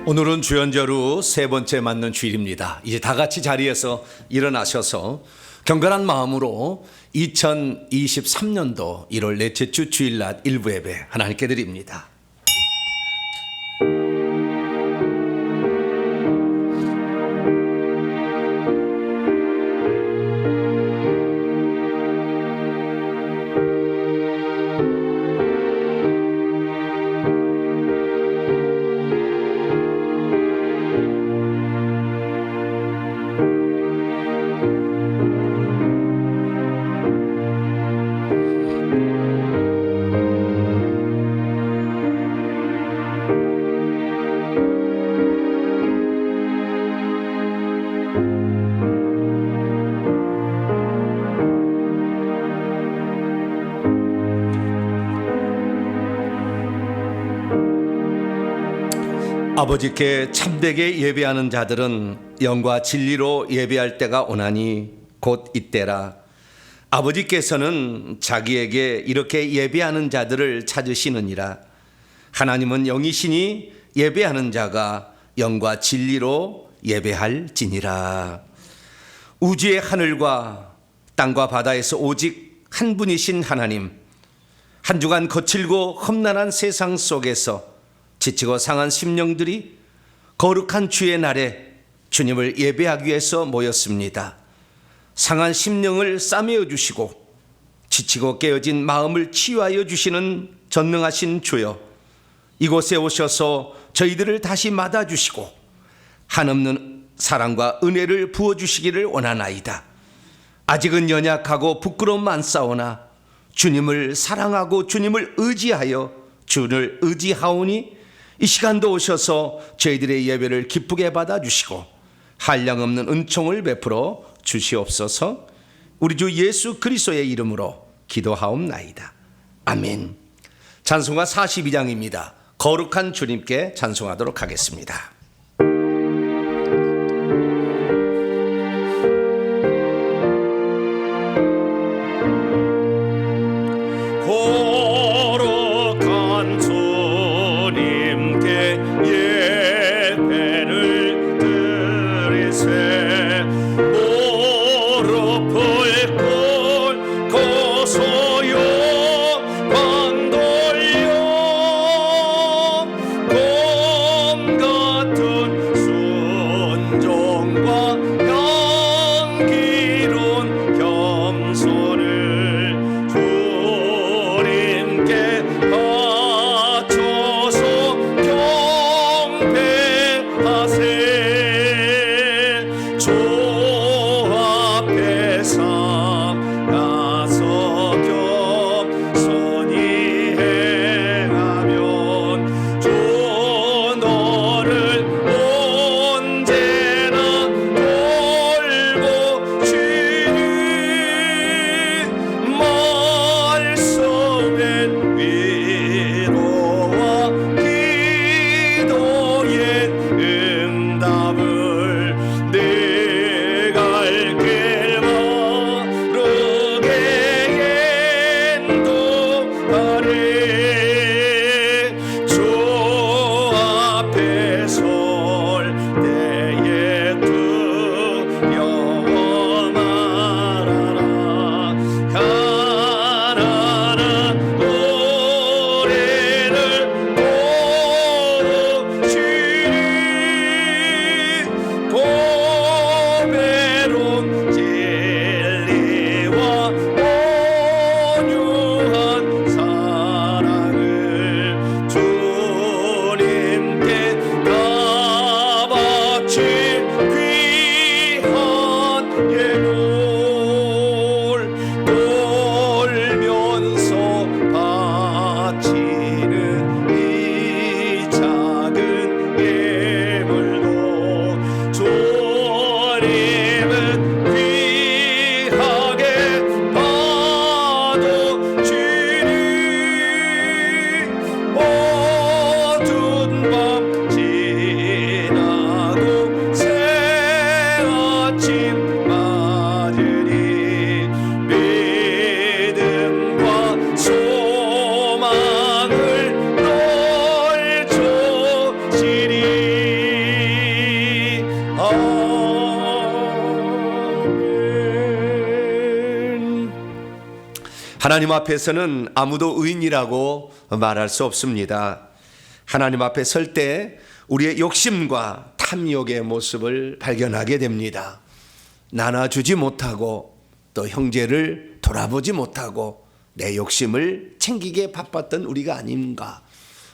오늘은 주연절후 세 번째 맞는 주일입니다. 이제 다 같이 자리에서 일어나셔서 경건한 마음으로 2023년도 1월 넷째 주 주일날 일부 예배 하나님께 드립니다. 아버지께 참되게 예배하는 자들은 영과 진리로 예배할 때가 오나니 곧 이때라. 아버지께서는 자기에게 이렇게 예배하는 자들을 찾으시느니라. 하나님은 영이시니 예배하는 자가 영과 진리로 예배할지니라. 우주의 하늘과 땅과 바다에서 오직 한 분이신 하나님, 한 주간 거칠고 험난한 세상 속에서 지치고 상한 심령들이 거룩한 주의 날에 주님을 예배하기 위해서 모였습니다. 상한 심령을 싸매어 주시고 지치고 깨어진 마음을 치유하여 주시는 전능하신 주여, 이곳에 오셔서 저희들을 다시 맞아주시고 한없는 사랑과 은혜를 부어주시기를 원하나이다. 아직은 연약하고 부끄러움 많사오나 주님을 사랑하고 주님을 의지하여 주를 의지하오니 이 시간도 오셔서 저희들의 예배를 기쁘게 받아주시고 한량없는 은총을 베풀어 주시옵소서. 우리 주 예수 그리스도의 이름으로 기도하옵나이다. 아멘. 찬송가 42장입니다. 거룩한 주님께 찬송하도록 하겠습니다. 것 하나님 앞에서는 아무도 의인이라고 말할 수 없습니다. 하나님 앞에 설 때 우리의 욕심과 탐욕의 모습을 발견하게 됩니다. 나눠주지 못하고 또 형제를 돌아보지 못하고 내 욕심을 챙기게 바빴던 우리가 아닌가.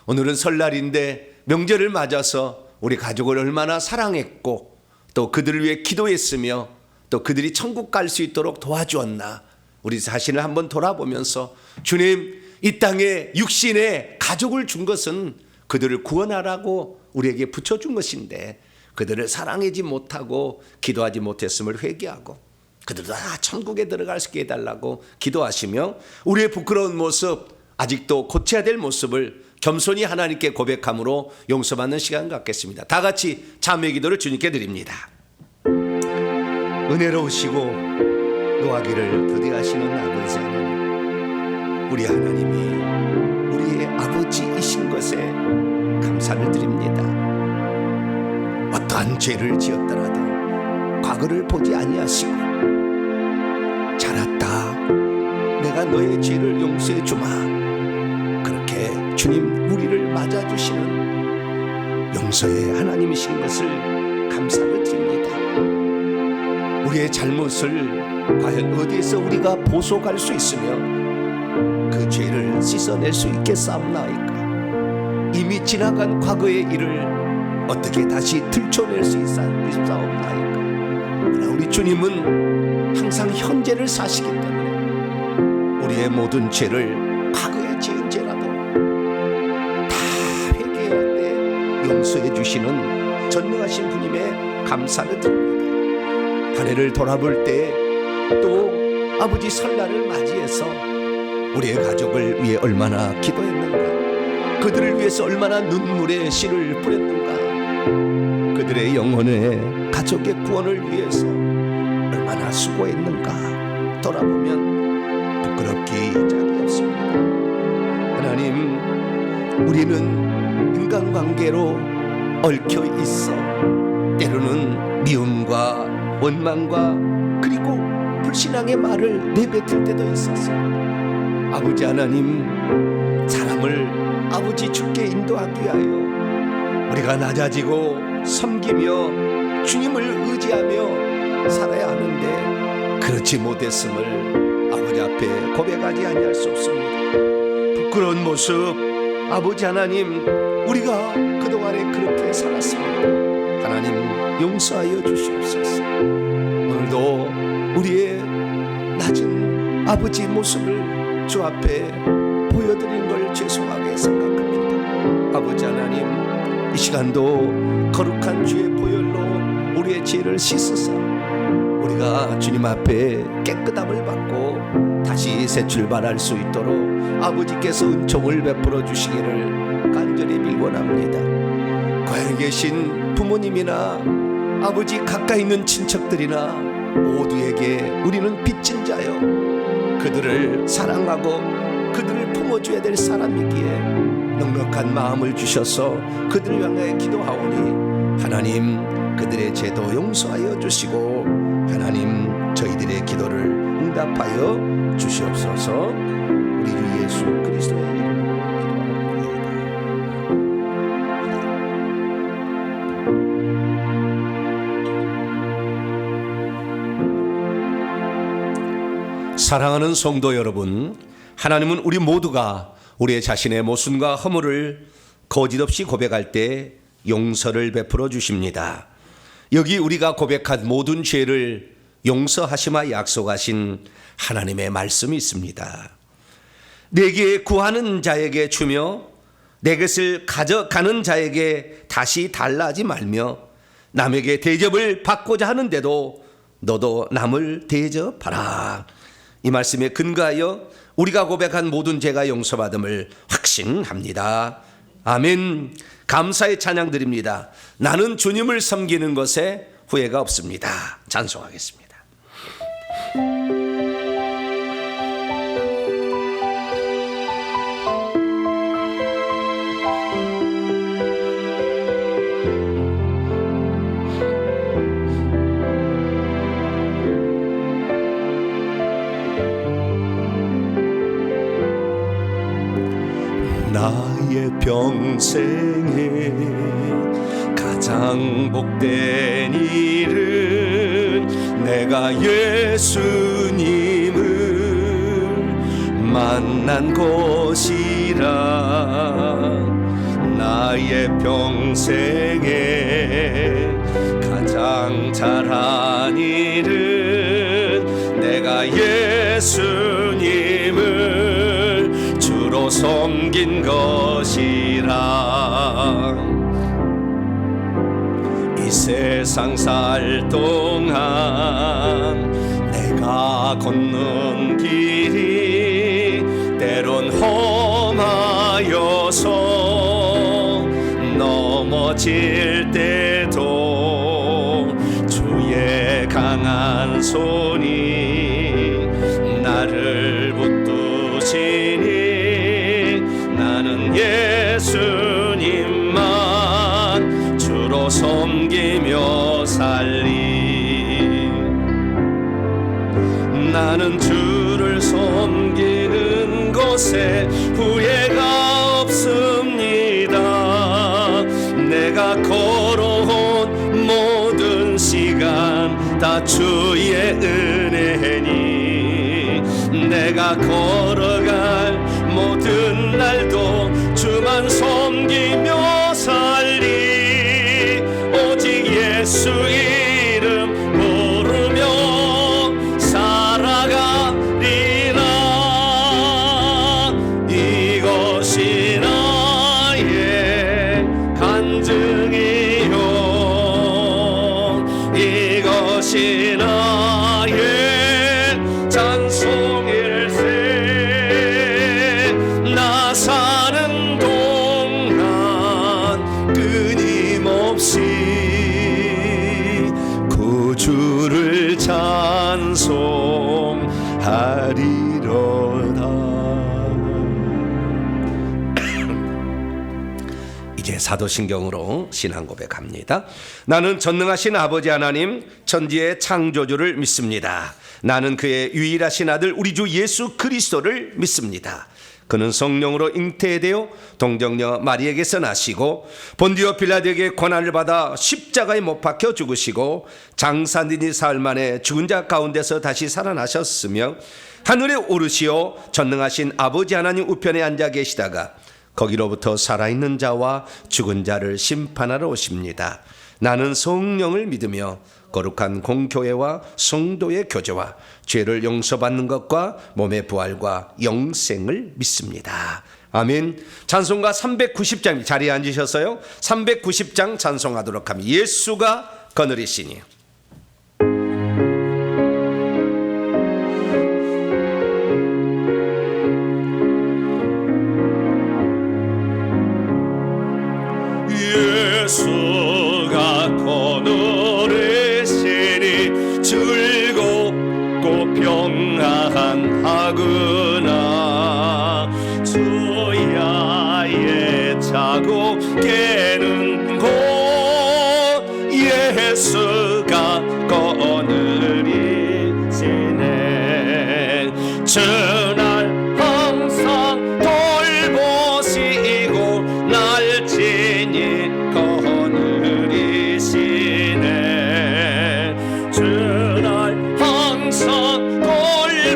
오늘은 설날인데 명절을 맞아서 우리 가족을 얼마나 사랑했고 또 그들을 위해 기도했으며 또 그들이 천국 갈 수 있도록 도와주었나. 우리 자신을 한번 돌아보면서 주님, 이 땅에 육신의 가족을 준 것은 그들을 구원하라고 우리에게 붙여준 것인데 그들을 사랑하지 못하고 기도하지 못했음을 회개하고 그들도 다 천국에 들어갈 수 있게 해달라고 기도하시며 우리의 부끄러운 모습, 아직도 고쳐야 될 모습을 겸손히 하나님께 고백함으로 용서받는 시간 갖겠습니다. 다 같이 자매 기도를 주님께 드립니다. 은혜로우시고 노하기를 부디하시는 아버지 하나님, 우리 하나님이 우리의 아버지이신 것에 감사를 드립니다. 어떠한 죄를 지었더라도 과거를 보지 아니하시고 잘했다, 내가 너의 죄를 용서해 주마, 그렇게 주님 우리를 맞아주시는 용서의 하나님이신 것을 감사를 드립니다. 우리의 잘못을 과연 어디에서 우리가 보속할 수 있으며 그 죄를 씻어낼 수 있겠사옵나이까. 이미 지나간 과거의 일을 어떻게 다시 들춰낼 수 있사옵나이까. 그러나 우리 주님은 항상 현재를 사시기 때문에 우리의 모든 죄를 과거에 지은 죄라도 다 회개할 때 용서해 주시는 전능하신 분임에 감사를 드립니다. 한 해를 돌아볼 때 또 아버지 설날을 맞이해서 우리의 가족을 위해 얼마나 기도했는가, 그들을 위해서 얼마나 눈물의 씨를 뿌렸는가, 그들의 영혼의 가족의 구원을 위해서 얼마나 수고했는가 돌아보면 부끄럽기 짝이 없습니다. 하나님, 우리는 인간관계로 얽혀 있어 때로는 미움과 원망과 그리고 불신앙의 말을 내뱉을 때도 있었습니다. 아버지 하나님, 사람을 아버지 주께 인도하기 위하여 우리가 낮아지고 섬기며 주님을 의지하며 살아야 하는데 그렇지 못했음을 아버지 앞에 고백하지 아니할 수 없습니다. 부끄러운 모습, 아버지 하나님, 우리가 그동안에 그렇게 살았습니다. 하나님 용서하여 주시옵소서. 오늘도 우리의 낮은 아버지 모습을 주 앞에 보여드린 걸 죄송하게 생각합니다. 아버지 하나님, 이 시간도 거룩한 주의 보혈로 우리의 죄를 씻으사 우리가 주님 앞에 깨끗함을 받고 다시 새 출발할 수 있도록 아버지께서 은총을 베풀어 주시기를 간절히 빌곤합니다. 거기 계신 부모님이나 아버지 가까이 있는 친척들이나 모두에게 우리는 빚진 자여 그들을 사랑하고 그들을 품어줘야 될 사람이기에 넉넉한 마음을 주셔서 그들을 향해 기도하오니 하나님 그들의 죄도 용서하여 주시고 하나님 저희들의 기도를 응답하여 주시옵소서. 우리 주 예수 그리스도의 이름으로 사랑하는 성도 여러분, 하나님은 우리 모두가 우리의 자신의 모순과 허물을 거짓없이 고백할 때 용서를 베풀어 주십니다. 여기 우리가 고백한 모든 죄를 용서하시마 약속하신 하나님의 말씀이 있습니다. 내게 구하는 자에게 주며 내 것을 가져가는 자에게 다시 달라 하지 말며 남에게 대접을 받고자 하는데도 너도 남을 대접하라. 이 말씀에 근거하여 우리가 고백한 모든 죄가 용서받음을 확신합니다. 아멘. 감사의 찬양 드립니다. 나는 주님을 섬기는 것에 후회가 없습니다. 찬송하겠습니다. 평생에 가장 복된 일은 내가 예수님을 만난 것이라. 나의 평생에 가장 잘한 일은 내가 예수님을 주로 섬긴 것이라. 이 세상 살 동안 내가 걷는 길이 때론 험하여서 넘어질 때도 주의 강한 손이 나를 붙드시니 나는 예수님만 주로 섬기며 살리. 나는 주를 섬기는 것에 후회가 없습니다. 내가 걸어온 모든 시간 다 주의 은혜니 내가 걸어갈 모든 날도 주만 섬기며 살리. 오직 예수 이름 부르며 살아가리라. 이것이 나의 간증이요 이것이 나의 찬송일세. 나 사는 동안 끊임없이 구주를 찬송하리로다. 이제 사도신경으로 신앙 고백합니다. 나는 전능하신 아버지 하나님 천지의 창조주를 믿습니다. 나는 그의 유일하신 아들 우리 주 예수 그리스도를 믿습니다. 그는 성령으로 잉태되어 동정녀 마리에게서 나시고 본디오 빌라도에게 고난을 받아 십자가에 못 박혀 죽으시고 장사들이 사흘 만에 죽은 자 가운데서 다시 살아나셨으며 하늘에 오르시어 전능하신 아버지 하나님 우편에 앉아 계시다가 거기로부터 살아있는 자와 죽은 자를 심판하러 오십니다. 나는 성령을 믿으며 거룩한 공교회와 성도의 교제와 죄를 용서받는 것과 몸의 부활과 영생을 믿습니다. 아멘. 찬송가 390장 자리에 앉으셔서요 390장 찬송하도록 합니다. 예수가 거느리시니. 예수가 거느리시니 즐겁고 평안하구나. 주야의 자고 깨는 곳 예수가 거느리시네. 주날 항상 돌보시고 날 친히 거느리시네. 주날 항상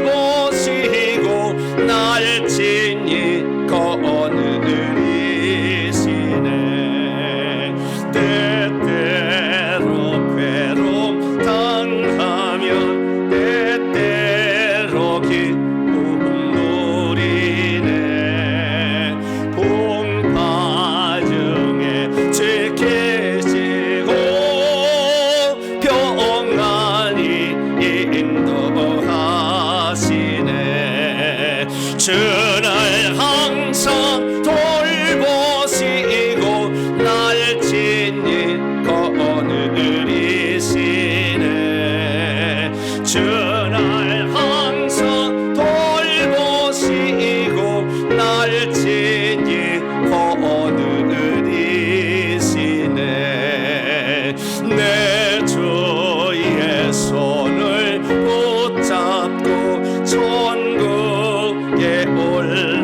돌보시고 날 친히 거느리시네. 때때로 괴로움 당하면 때때로 기쁨 누리네. 풍파 중에 지키시고 평안히 인도하시네. 주날 항상 돌보시고 날 친히 거느리시네. 주날 항상 돌보시고 날 친히 거느리시네. 내 주의 손을 붙잡고 천 천국에 올라가겠네.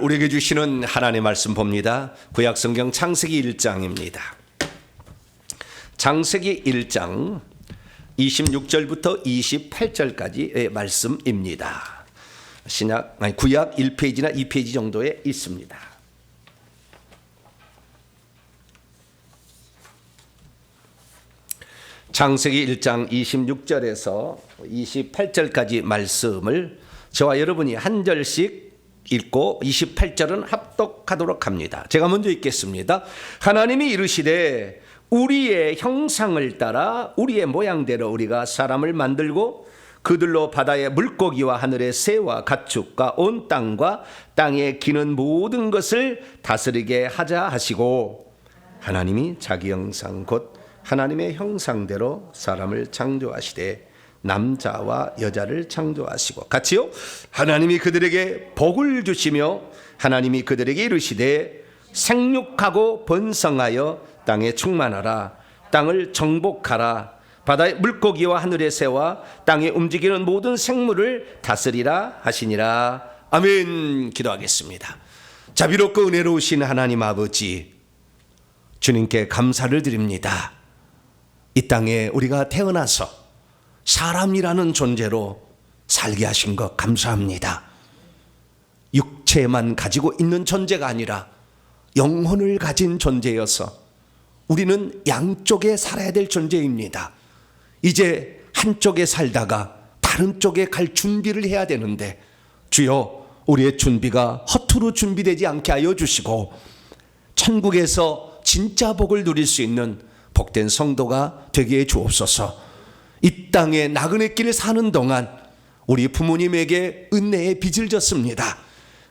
우리에게 주시는 하나님의 말씀 봅니다. 구약성경 창세기 1장입니다. 창세기 1장 26절부터 28절까지의 말씀입니다. 구약 1페이지나 2페이지 정도에 있습니다. 창세기 1장 26절에서 28절까지 말씀을 저와 여러분이 한 절씩 읽고 28절은 합독하도록 합니다. 제가 먼저 읽겠습니다. 하나님이 이르시되 우리의 형상을 따라 우리의 모양대로 우리가 사람을 만들고 그들로 바다의 물고기와 하늘의 새와 가축과 온 땅과 땅에 기는 모든 것을 다스리게 하자 하시고 하나님이 자기 형상 곧 하나님의 형상대로 사람을 창조하시되 남자와 여자를 창조하시고 같이요. 하나님이 그들에게 복을 주시며 하나님이 그들에게 이르시되 생육하고 번성하여 땅에 충만하라. 땅을 정복하라. 바다의 물고기와 하늘의 새와 땅에 움직이는 모든 생물을 다스리라 하시니라. 아멘. 기도하겠습니다. 자비롭고 은혜로우신 하나님 아버지, 주님께 감사를 드립니다. 이 땅에 우리가 태어나서 사람이라는 존재로 살게 하신 것 감사합니다. 육체만 가지고 있는 존재가 아니라 영혼을 가진 존재여서 우리는 양쪽에 살아야 될 존재입니다. 이제 한쪽에 살다가 다른 쪽에 갈 준비를 해야 되는데 주여 우리의 준비가 허투루 준비되지 않게 하여 주시고 천국에서 진짜 복을 누릴 수 있는 복된 성도가 되게 해 주옵소서. 이 땅에 나그네 길 사는 동안 우리 부모님에게 은혜의 빚을 졌습니다.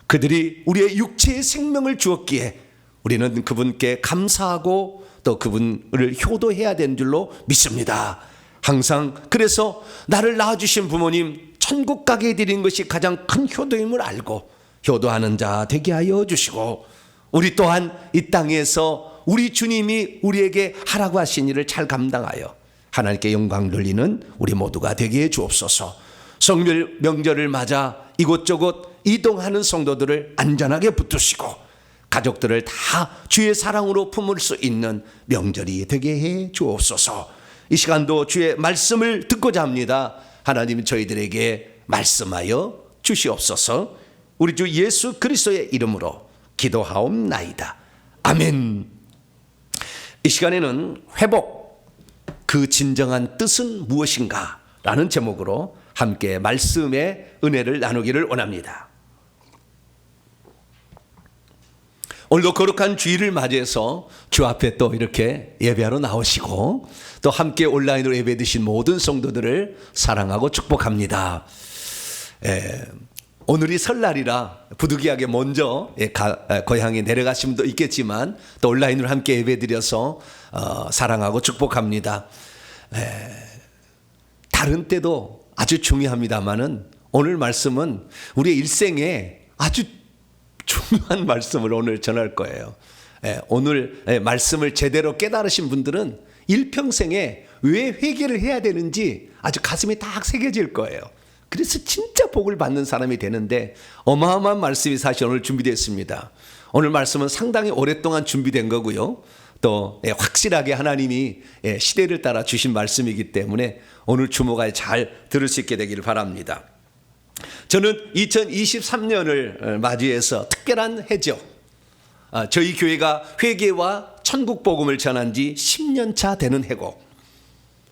그들이 우리의 육체의 생명을 주었기에 우리는 그분께 감사하고 또 그분을 효도해야 되는 줄로 믿습니다. 항상 그래서 나를 낳아주신 부모님 천국 가게 해드리는 것이 가장 큰 효도임을 알고 효도하는 자 되게 하여 주시고 우리 또한 이 땅에서 우리 주님이 우리에게 하라고 하신 일을 잘 감당하여 하나님께 영광 돌리는 우리 모두가 되게 해 주옵소서. 성별 명절을 맞아 이곳저곳 이동하는 성도들을 안전하게 붙드시고 가족들을 다 주의 사랑으로 품을 수 있는 명절이 되게 해 주옵소서. 이 시간도 주의 말씀을 듣고자 합니다. 하나님 저희들에게 말씀하여 주시옵소서. 우리 주 예수 그리스도의 이름으로 기도하옵나이다. 아멘. 이 시간에는 회복, 그 진정한 뜻은 무엇인가? 라는 제목으로 함께 말씀의 은혜를 나누기를 원합니다. 오늘도 거룩한 주일을 맞이해서 주 앞에 또 이렇게 예배하러 나오시고 또 함께 온라인으로 예배 드신 모든 성도들을 사랑하고 축복합니다. 오늘이 설날이라 부득이하게 먼저 고향에 내려가신 분도 있겠지만 또 온라인으로 함께 예배 드려서 사랑하고 축복합니다. 다른 때도 아주 중요합니다만은 오늘 말씀은 우리의 일생에 아주 중요한 말씀을 오늘 전할 거예요. 오늘 말씀을 제대로 깨달으신 분들은 일평생에 왜 회개를 해야 되는지 아주 가슴에 딱 새겨질 거예요. 그래서 진짜 복을 받는 사람이 되는데 어마어마한 말씀이 사실 오늘 준비됐습니다. 오늘 말씀은 상당히 오랫동안 준비된 거고요. 또 확실하게 하나님이 시대를 따라 주신 말씀이기 때문에 오늘 주목하여 잘 들을 수 있게 되기를 바랍니다. 저는 2023년을 맞이해서 특별한 해죠. 저희 교회가 회개와 천국 복음을 전한 지 10년 차 되는 해고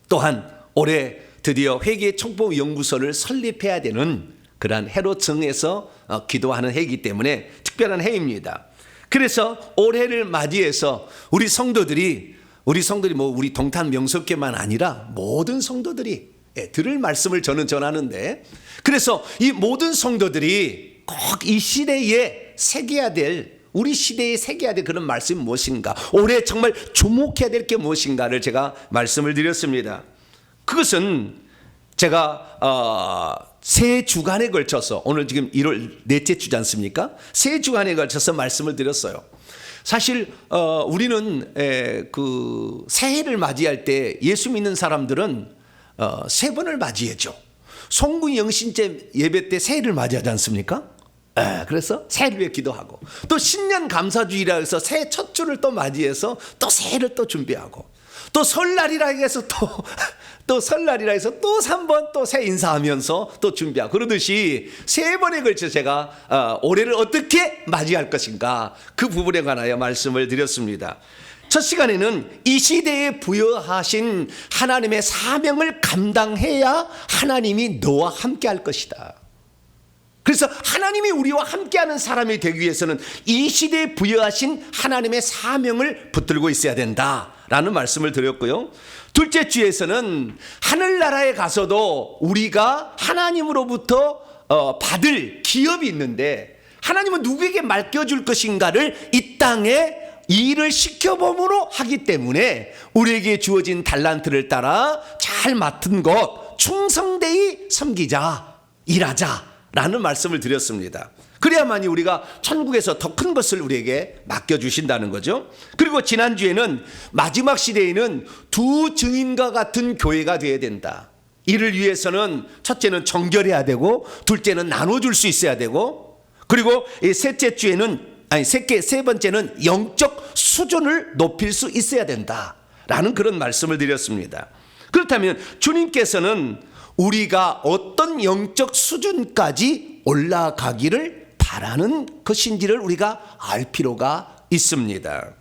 또한 올해 드디어 회개 천국 연구소를 설립해야 되는 그러한 해로 정해서 기도하는 해이기 때문에 특별한 해입니다. 그래서 올해를 맞이해서 우리 성도들이 우리 동탄 명석교만 아니라 모든 성도들이 들을 말씀을 저는 전하는데 그래서 이 모든 성도들이 꼭 이 시대에 새겨야 될 우리 시대에 새겨야 될 그런 말씀이 무엇인가 올해 정말 주목해야 될 게 무엇인가를 제가 말씀을 드렸습니다. 그것은 제가 세 주간에 걸쳐서 오늘 지금 1월 넷째 주지 않습니까? 세 주간에 걸쳐서 말씀을 드렸어요. 사실 우리는 그 새해를 맞이할 때 예수 믿는 사람들은 세 번을 맞이하죠. 송구 영신제 예배 때 새해를 맞이하지 않습니까? 그래서 새해를 위해 기도하고, 또 신년 감사주일이라 해서 새해 첫 주를 또 맞이해서 또 새해를 또 준비하고, 또 설날이라 해서 또 설날이라 해서 또 3번 또 새해 인사하면서 또 준비하고, 그러듯이 3번에 걸쳐 제가 올해를 어떻게 맞이할 것인가, 그 부분에 관하여 말씀을 드렸습니다. 첫 시간에는 이 시대에 부여하신 하나님의 사명을 감당해야 하나님이 너와 함께 할 것이다. 그래서 하나님이 우리와 함께하는 사람이 되기 위해서는 이 시대에 부여하신 하나님의 사명을 붙들고 있어야 된다라는 말씀을 드렸고요. 둘째 주에서는 하늘나라에 가서도 우리가 하나님으로부터 받을 기업이 있는데, 하나님은 누구에게 맡겨줄 것인가를 이 땅에 일을 시켜봄으로 하기 때문에 우리에게 주어진 달란트를 따라 잘 맡은 것 충성되이 섬기자, 일하자 라는 말씀을 드렸습니다. 그래야만이 우리가 천국에서 더 큰 것을 우리에게 맡겨주신다는 거죠. 그리고 지난주에는 마지막 시대에는 두 증인과 같은 교회가 되어야 된다. 이를 위해서는 첫째는 정결해야 되고, 둘째는 나눠줄 수 있어야 되고, 그리고 세 번째는 영적 수준을 높일 수 있어야 된다라는 그런 말씀을 드렸습니다. 그렇다면 주님께서는 우리가 어떤 영적 수준까지 올라가기를 바라는 것인지를 우리가 알 필요가 있습니다.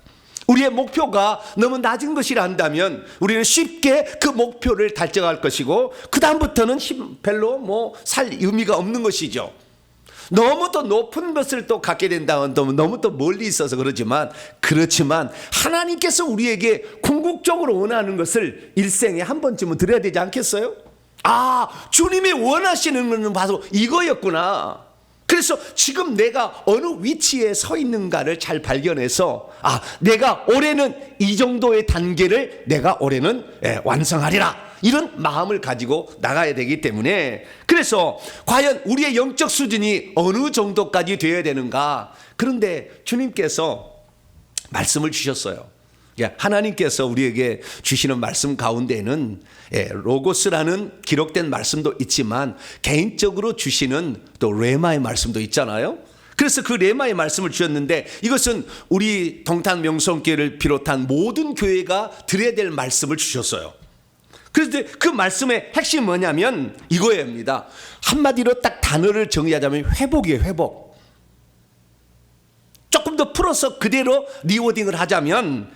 우리의 목표가 너무 낮은 것이라 한다면 우리는 쉽게 그 목표를 달성할 것이고, 그 다음부터는 별로 살 의미가 없는 것이죠. 너무 더 높은 것을 또 갖게 된다면 너무 또 멀리 있어서 그렇지만 하나님께서 우리에게 궁극적으로 원하는 것을 일생에 한 번쯤은 드려야 되지 않겠어요? 주님이 원하시는 것은 바로 이거였구나. 그래서 지금 내가 어느 위치에 서 있는가를 잘 발견해서, 내가 올해는 이 정도의 단계를 내가 올해는 완성하리라, 이런 마음을 가지고 나가야 되기 때문에, 그래서 과연 우리의 영적 수준이 어느 정도까지 되어야 되는가. 그런데 주님께서 말씀을 주셨어요. 하나님께서 우리에게 주시는 말씀 가운데는 로고스라는 기록된 말씀도 있지만 개인적으로 주시는 또 레마의 말씀도 있잖아요. 그래서 그 레마의 말씀을 주셨는데, 이것은 우리 동탄 명성교회를 비롯한 모든 교회가 드려야 될 말씀을 주셨어요. 그런데 그 말씀의 핵심이 뭐냐면 이거입니다. 한마디로 딱 단어를 정의하자면 회복이에요. 회복. 조금 더 풀어서 그대로 리워딩을 하자면,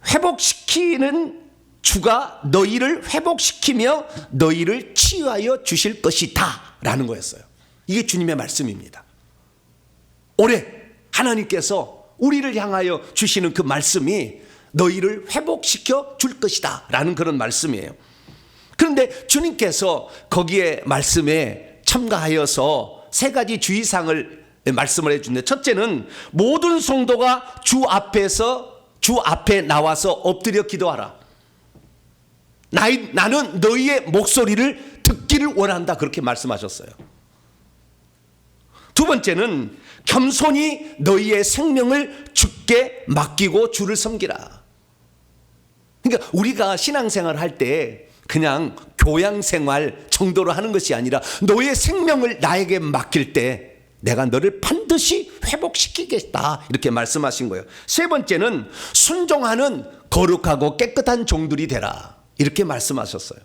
회복시키는 주가 너희를 회복시키며 너희를 치유하여 주실 것이다 라는 거였어요. 이게 주님의 말씀입니다. 올해 하나님께서 우리를 향하여 주시는 그 말씀이 너희를 회복시켜 줄 것이다 라는 그런 말씀이에요. 그런데 주님께서 거기에 말씀에 첨가하여서 3가지 주의사항을 말씀을 해주는데, 첫째는 모든 성도가 주 앞에 나와서 엎드려 기도하라. 나는 너희의 목소리를 듣기를 원한다, 그렇게 말씀하셨어요. 두 번째는 겸손히 너희의 생명을 주께 맡기고 주를 섬기라. 그러니까 우리가 신앙생활 할 때 그냥 교양생활 정도로 하는 것이 아니라 너의 생명을 나에게 맡길 때 내가 너를 반드시 회복시키겠다, 이렇게 말씀하신 거예요. 세 번째는 순종하는 거룩하고 깨끗한 종들이 되라, 이렇게 말씀하셨어요.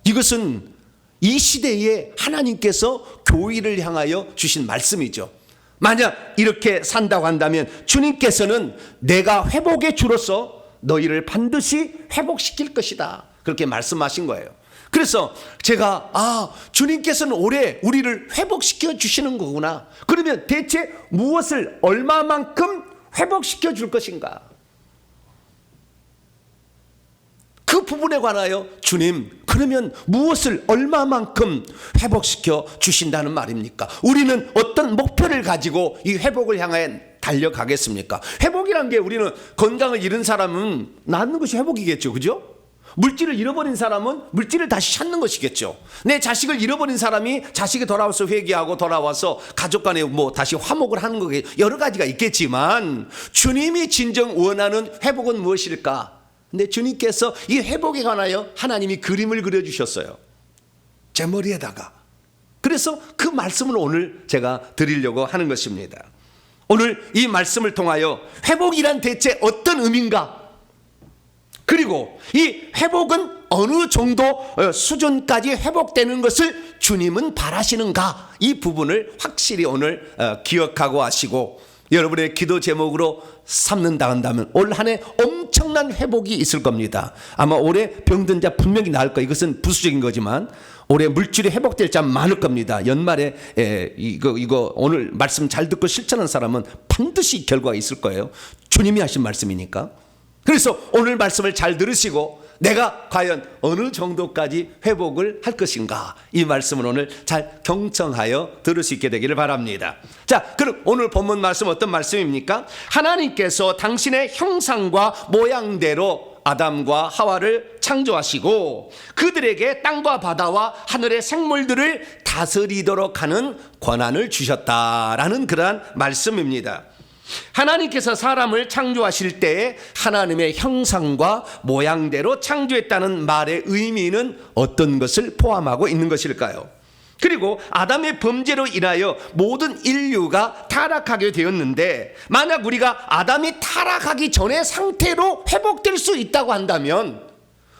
이것은 이 시대에 하나님께서 교회를 향하여 주신 말씀이죠. 만약 이렇게 산다고 한다면 주님께서는 내가 회복의 주로서 너희를 반드시 회복시킬 것이다, 그렇게 말씀하신 거예요. 그래서 제가 주님께서는 올해 우리를 회복시켜 주시는 거구나. 그러면 대체 무엇을 얼마만큼 회복시켜 줄 것인가? 그 부분에 관하여 주님, 그러면 무엇을 얼마만큼 회복시켜 주신다는 말입니까? 우리는 어떤 목표를 가지고 이 회복을 향해 달려가겠습니까? 회복이란 게, 우리는 건강을 잃은 사람은 낫는 것이 회복이겠죠, 그죠? 물질을 잃어버린 사람은 물질을 다시 찾는 것이겠죠. 내 자식을 잃어버린 사람이 자식이 돌아와서 회개하고 돌아와서 가족 간에 다시 화목을 하는 거겠죠. 여러 가지가 있겠지만 주님이 진정 원하는 회복은 무엇일까? 근데 주님께서 이 회복에 관하여 하나님이 그림을 그려주셨어요. 제 머리에다가. 그래서 그 말씀을 오늘 제가 드리려고 하는 것입니다. 오늘 이 말씀을 통하여 회복이란 대체 어떤 의미인가? 그리고 이 회복은 어느 정도 수준까지 회복되는 것을 주님은 바라시는가? 이 부분을 확실히 오늘 기억하고 하시고 여러분의 기도 제목으로 삼는다 한다면 올 한 해 엄청난 회복이 있을 겁니다. 아마 올해 병든 자 분명히 나을 거예요. 이것은 부수적인 거지만 올해 물질이 회복될 자 많을 겁니다. 연말에 이거 오늘 말씀 잘 듣고 실천하는 사람은 반드시 결과가 있을 거예요. 주님이 하신 말씀이니까. 그래서 오늘 말씀을 잘 들으시고 내가 과연 어느 정도까지 회복을 할 것인가, 이 말씀을 오늘 잘 경청하여 들을 수 있게 되기를 바랍니다. 자, 그럼 오늘 본문 말씀 어떤 말씀입니까? 하나님께서 당신의 형상과 모양대로 아담과 하와를 창조하시고 그들에게 땅과 바다와 하늘의 생물들을 다스리도록 하는 권한을 주셨다라는 그러한 말씀입니다. 하나님께서 사람을 창조하실 때에 하나님의 형상과 모양대로 창조했다는 말의 의미는 어떤 것을 포함하고 있는 것일까요? 그리고 아담의 범죄로 인하여 모든 인류가 타락하게 되었는데 만약 우리가 아담이 타락하기 전의 상태로 회복될 수 있다고 한다면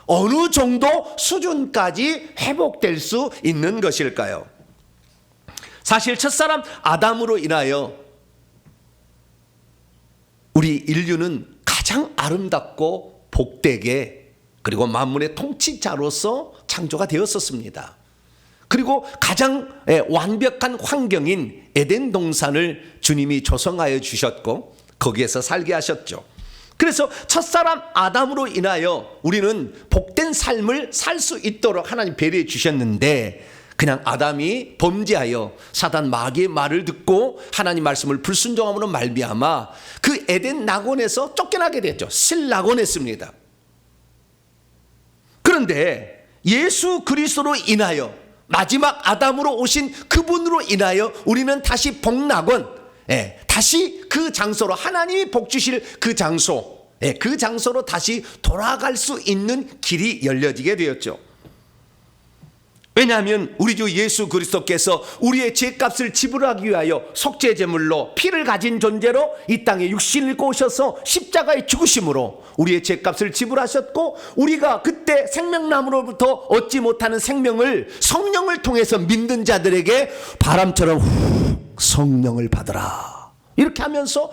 어느 정도 수준까지 회복될 수 있는 것일까요? 사실 첫사람 아담으로 인하여 우리 인류는 가장 아름답고 복되게 그리고 만물의 통치자로서 창조가 되었었습니다. 그리고 가장 완벽한 환경인 에덴 동산을 주님이 조성하여 주셨고 거기에서 살게 하셨죠. 그래서 첫사람 아담으로 인하여 우리는 복된 삶을 살 수 있도록 하나님 배려해 주셨는데 그냥 아담이 범죄하여 사단 마귀의 말을 듣고 하나님 말씀을 불순종함으로 말미암아 그 에덴 낙원에서 쫓겨나게 됐죠. 실낙원했습니다. 그런데 예수 그리스도로 인하여 마지막 아담으로 오신 그분으로 인하여 우리는 다시 복낙원, 다시 그 장소로 하나님이 복 주실 그 장소, 그 장소로 다시 돌아갈 수 있는 길이 열려지게 되었죠. 왜냐하면 우리 주 예수 그리스도께서 우리의 죄값을 지불하기 위하여 속죄제물로 피를 가진 존재로 이 땅에 육신을 입고 오셔서 십자가에 죽으심으로 우리의 죄값을 지불하셨고 우리가 그때 생명나무로부터 얻지 못하는 생명을 성령을 통해서 믿는 자들에게 바람처럼 성령을 받으라 이렇게 하면서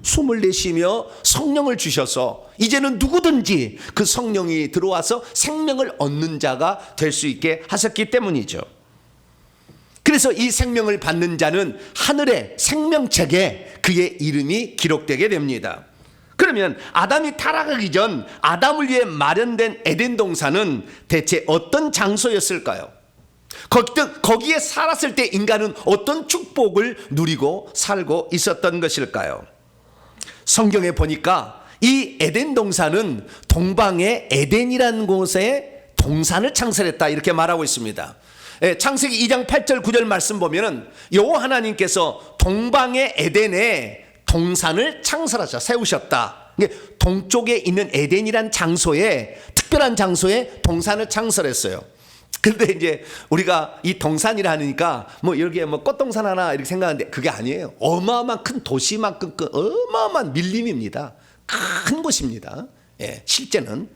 숨을 내쉬며 성령을 주셔서 이제는 누구든지 그 성령이 들어와서 생명을 얻는 자가 될 수 있게 하셨기 때문이죠. 그래서 이 생명을 받는 자는 하늘의 생명책에 그의 이름이 기록되게 됩니다. 그러면 아담이 타락하기 전 아담을 위해 마련된 에덴 동산은 대체 어떤 장소였을까요? 거기에 살았을 때 인간은 어떤 축복을 누리고 살고 있었던 것일까요? 성경에 보니까 이 에덴 동산은 동방의 에덴이라는 곳에 동산을 창설했다 이렇게 말하고 있습니다. 창세기 2장 8절 9절 말씀 보면은 여호와 하나님께서 동방의 에덴에 동산을 창설하셨다, 세우셨다. 동쪽에 있는 에덴이란 장소에, 특별한 장소에 동산을 창설했어요. 근데 이제 우리가 이 동산이라 하니까 뭐 여기에 뭐 꽃동산 하나 이렇게 생각하는데 그게 아니에요. 어마어마한 큰 도시만큼 어마어마한 밀림입니다. 큰 곳입니다. 실제는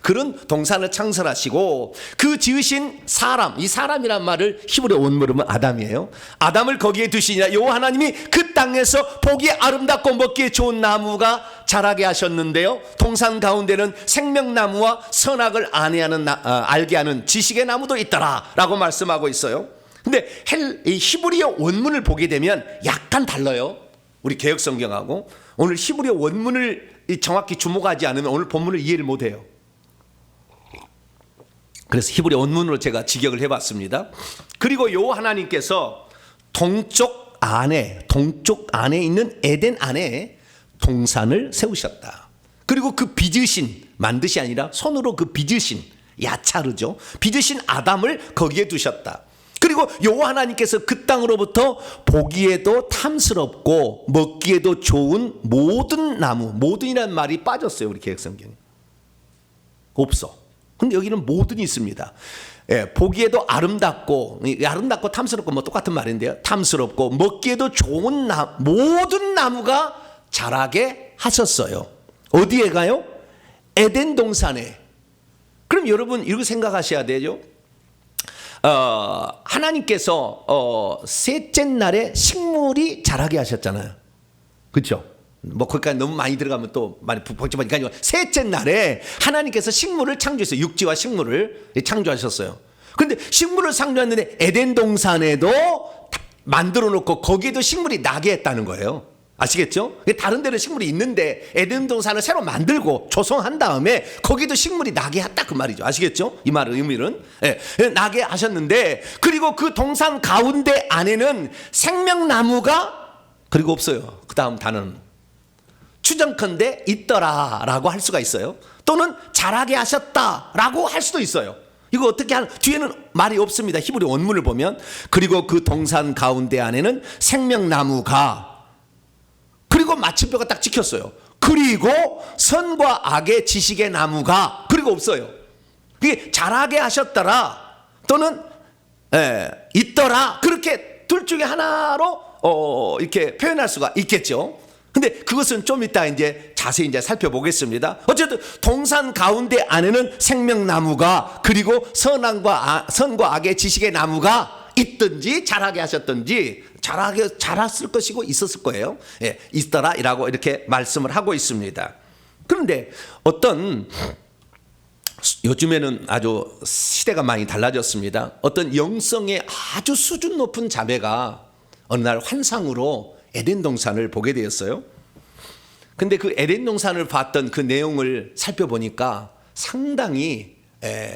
그런 동산을 창설하시고 그 지으신 사람, 이 사람이란 말을 히브리 원문으로 아담이에요. 아담을 거기에 두시니라 여호와 하나님이 그 땅에서 보기에 아름답고 먹기에 좋은 나무가 자라게 하셨는데요. 동산 가운데는 생명나무와 선악을 알게 하는 지식의 나무도 있더라라고 말씀하고 있어요. 근데 히브리어 원문을 보게 되면 약간 달라요. 우리 개역 성경하고. 오늘 히브리어 원문을 정확히 주목하지 않으면 오늘 본문을 이해를 못해요. 그래서 히브리 원문으로 제가 직역을 해봤습니다. 그리고 요 하나님께서 동쪽 안에 있는 에덴 안에 동산을 세우셨다. 그리고 그 빚으신, 만드시 아니라 손으로 그 빚으신, 야차르죠. 빚으신 아담을 거기에 두셨다. 그리고 여호와 하나님께서 그 땅으로부터 보기에도 탐스럽고 먹기에도 좋은 모든 나무, 모든이라는 말이 빠졌어요. 우리 개역성경에 없어. 근데 여기는 모든이 있습니다. 보기에도 아름답고 탐스럽고 뭐 똑같은 말인데요. 탐스럽고 먹기에도 좋은 모든 나무가 자라게 하셨어요. 어디에 가요? 에덴 동산에. 그럼 여러분 이렇게 생각하셔야 되죠. 하나님께서 셋째 날에 식물이 자라게 하셨잖아요. 그렇죠? 뭐 거기까지 너무 많이 들어가면 또 많이 복잡하니까 셋째 날에 하나님께서 식물을 창조했어요. 육지와 식물을 창조하셨어요. 그런데 식물을 창조했는데 에덴 동산에도 만들어 놓고 거기에도 식물이 나게 했다는 거예요. 아시겠죠? 다른 데는 식물이 있는데 에덴 동산을 새로 만들고 조성한 다음에 거기도 식물이 나게 했다 그 말이죠. 아시겠죠? 이 말의 의미는 나게 하셨는데, 그리고 그 동산 가운데 안에는 생명나무가 그리고 없어요. 그 다음 단어는 추정컨대 있더라라고 할 수가 있어요. 또는 자라게 하셨다라고 할 수도 있어요. 이거 어떻게 하는, 뒤에는 말이 없습니다. 히브리 원문을 보면 그리고 그 동산 가운데 안에는 생명나무가, 그리고 마침표가 딱 찍혔어요. 그리고 선과 악의 지식의 나무가, 그리고 없어요. 그게 자라게 하셨더라 또는 있더라, 그렇게 둘 중에 하나로 이렇게 표현할 수가 있겠죠. 근데 그것은 좀 이따 이제 자세히 이제 살펴보겠습니다. 어쨌든 동산 가운데 안에는 생명나무가, 그리고 선과 악의 지식의 나무가 있든지 자라게 하셨든지 자랐을 것이고 있었을 거예요. 있더라라고 이렇게 말씀을 하고 있습니다. 그런데 요즘에는 아주 시대가 많이 달라졌습니다. 어떤 영성의 아주 수준 높은 자매가 어느 날 환상으로 에덴 동산을 보게 되었어요. 근데 그 에덴 동산을 봤던 그 내용을 살펴보니까 상당히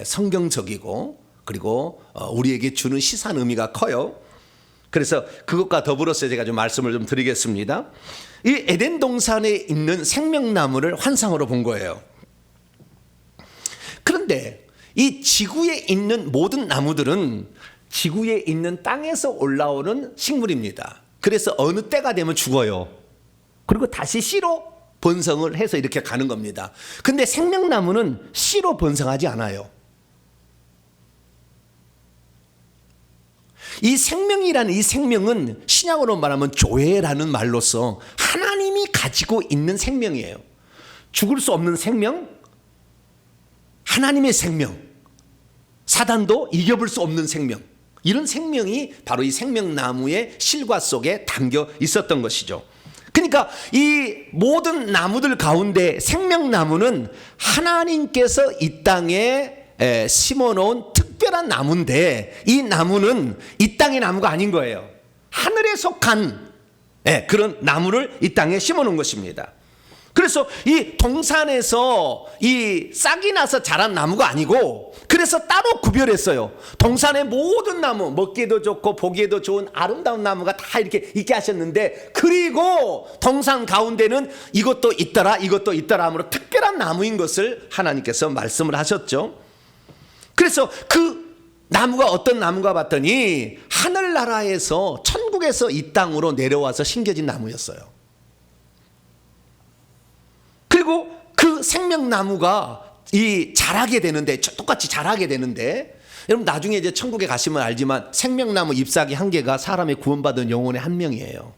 성경적이고, 그리고 우리에게 주는 시사한 의미가 커요. 그래서 그것과 더불어서 제가 좀 말씀을 좀 드리겠습니다. 이 에덴 동산에 있는 생명나무를 환상으로 본 거예요. 그런데 이 지구에 있는 모든 나무들은 지구에 있는 땅에서 올라오는 식물입니다. 그래서 어느 때가 되면 죽어요. 그리고 다시 씨로 번성을 해서 이렇게 가는 겁니다. 근데 생명나무는 씨로 번성하지 않아요. 이 생명이라는 이 생명은 신약으로 말하면 조회라는 말로서 하나님이 가지고 있는 생명이에요. 죽을 수 없는 생명, 하나님의 생명, 사단도 이겨볼 수 없는 생명, 이런 생명이 바로 이 생명나무의 실과 속에 담겨 있었던 것이죠. 그러니까 이 모든 나무들 가운데 생명나무는 하나님께서 이 땅에 심어놓은 특별한 나무인데, 이 나무는 이 땅의 나무가 아닌 거예요. 하늘에 속한 그런 나무를 이 땅에 심어놓은 것입니다. 그래서 이 동산에서 이 싹이 나서 자란 나무가 아니고, 그래서 따로 구별했어요. 동산의 모든 나무, 먹기에도 좋고 보기에도 좋은 아름다운 나무가 다 이렇게 있게 하셨는데, 그리고 동산 가운데는 이것도 있더라 이것도 있더라 하므로 특별한 나무인 것을 하나님께서 말씀을 하셨죠. 그래서 그 나무가 어떤 나무가 봤더니 하늘나라에서, 천국에서 이 땅으로 내려와서 심겨진 나무였어요. 그리고 그 생명나무가 자라게 되는데, 똑같이 자라게 되는데, 여러분 나중에 이제 천국에 가시면 알지만 생명나무 잎사귀 한 개가 사람의 구원받은 영혼의 한 명이에요.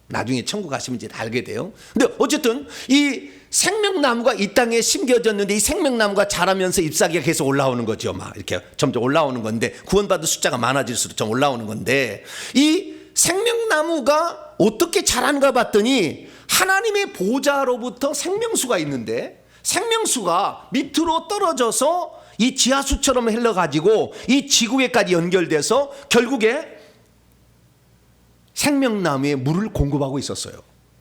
나중에 천국 가시면 이제 알게 돼요. 근데 어쨌든 이 생명나무가 이 땅에 심겨졌는데, 이 생명나무가 자라면서 잎사귀가 계속 올라오는 거죠. 막 이렇게 점점 올라오는 건데, 구원받은 숫자가 많아질수록 좀 올라오는 건데, 이 생명나무가 어떻게 자란가 봤더니 하나님의 보좌로부터 생명수가 있는데, 생명수가 밑으로 떨어져서 이 지하수처럼 흘러가지고 이 지구에까지 연결돼서 결국에 생명나무에 물을 공급하고 있었어요.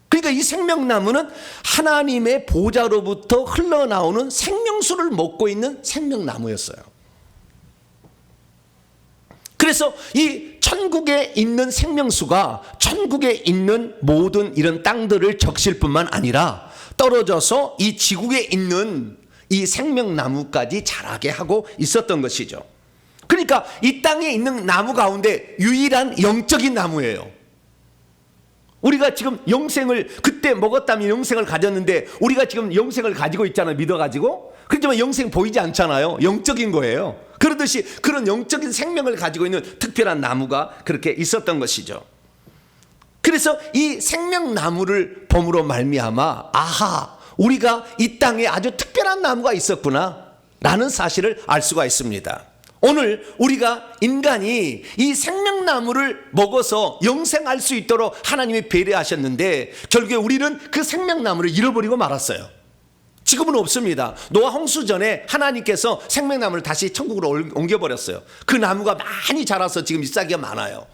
그러니까 이 생명나무는 하나님의 보좌로부터 흘러나오는 생명수를 먹고 있는 생명나무였어요. 그래서 이 천국에 있는 생명수가 천국에 있는 모든 이런 땅들을 적실 뿐만 아니라 떨어져서 이 지구에 있는 이 생명나무까지 자라게 하고 있었던 것이죠. 그러니까 이 땅에 있는 나무 가운데 유일한 영적인 나무예요. 우리가 지금 영생을 그때 먹었다면 영생을 가졌는데, 우리가 지금 영생을 가지고 있잖아요. 믿어가지고. 그렇지만 영생 보이지 않잖아요. 영적인 거예요. 그러듯이 그런 영적인 생명을 가지고 있는 특별한 나무가 그렇게 있었던 것이죠. 그래서 이 생명나무를 봄으로 말미암아 아하, 우리가 이 땅에 아주 특별한 나무가 있었구나 라는 사실을 알 수가 있습니다. 오늘 우리가 인간이 이 생명나무를 먹어서 영생할 수 있도록 하나님이 배려하셨는데 결국에 우리는 그 생명나무를 잃어버리고 말았어요. 지금은 없습니다. 노아 홍수 전에 하나님께서 생명나무를 다시 천국으로 옮겨버렸어요. 그 나무가 많이 자라서 지금 잎사귀가 많아요.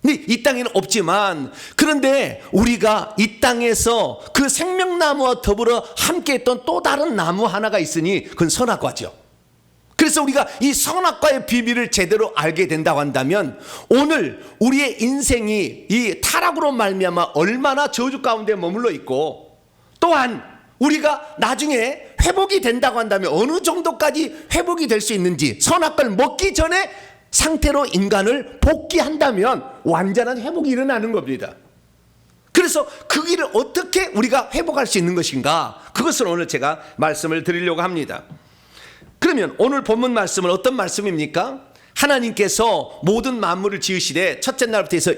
근데 이 땅에는 없지만, 그런데 우리가 이 땅에서 그 생명나무와 더불어 함께했던 또 다른 나무 하나가 있으니 그건 선악과죠. 그래서 우리가 이 선악과의 비밀을 제대로 알게 된다고 한다면 오늘 우리의 인생이 이 타락으로 말미암아 얼마나 저주 가운데 머물러 있고, 또한 우리가 나중에 회복이 된다고 한다면 어느 정도까지 회복이 될 수 있는지, 선악과를 먹기 전에 상태로 인간을 복귀한다면 완전한 회복이 일어나는 겁니다. 그래서 그 길을 어떻게 우리가 회복할 수 있는 것인가, 그것을 오늘 제가 말씀을 드리려고 합니다. 그러면 오늘 본문 말씀은 어떤 말씀입니까? 하나님께서 모든 만물을 지으시되 첫째 날부터 해서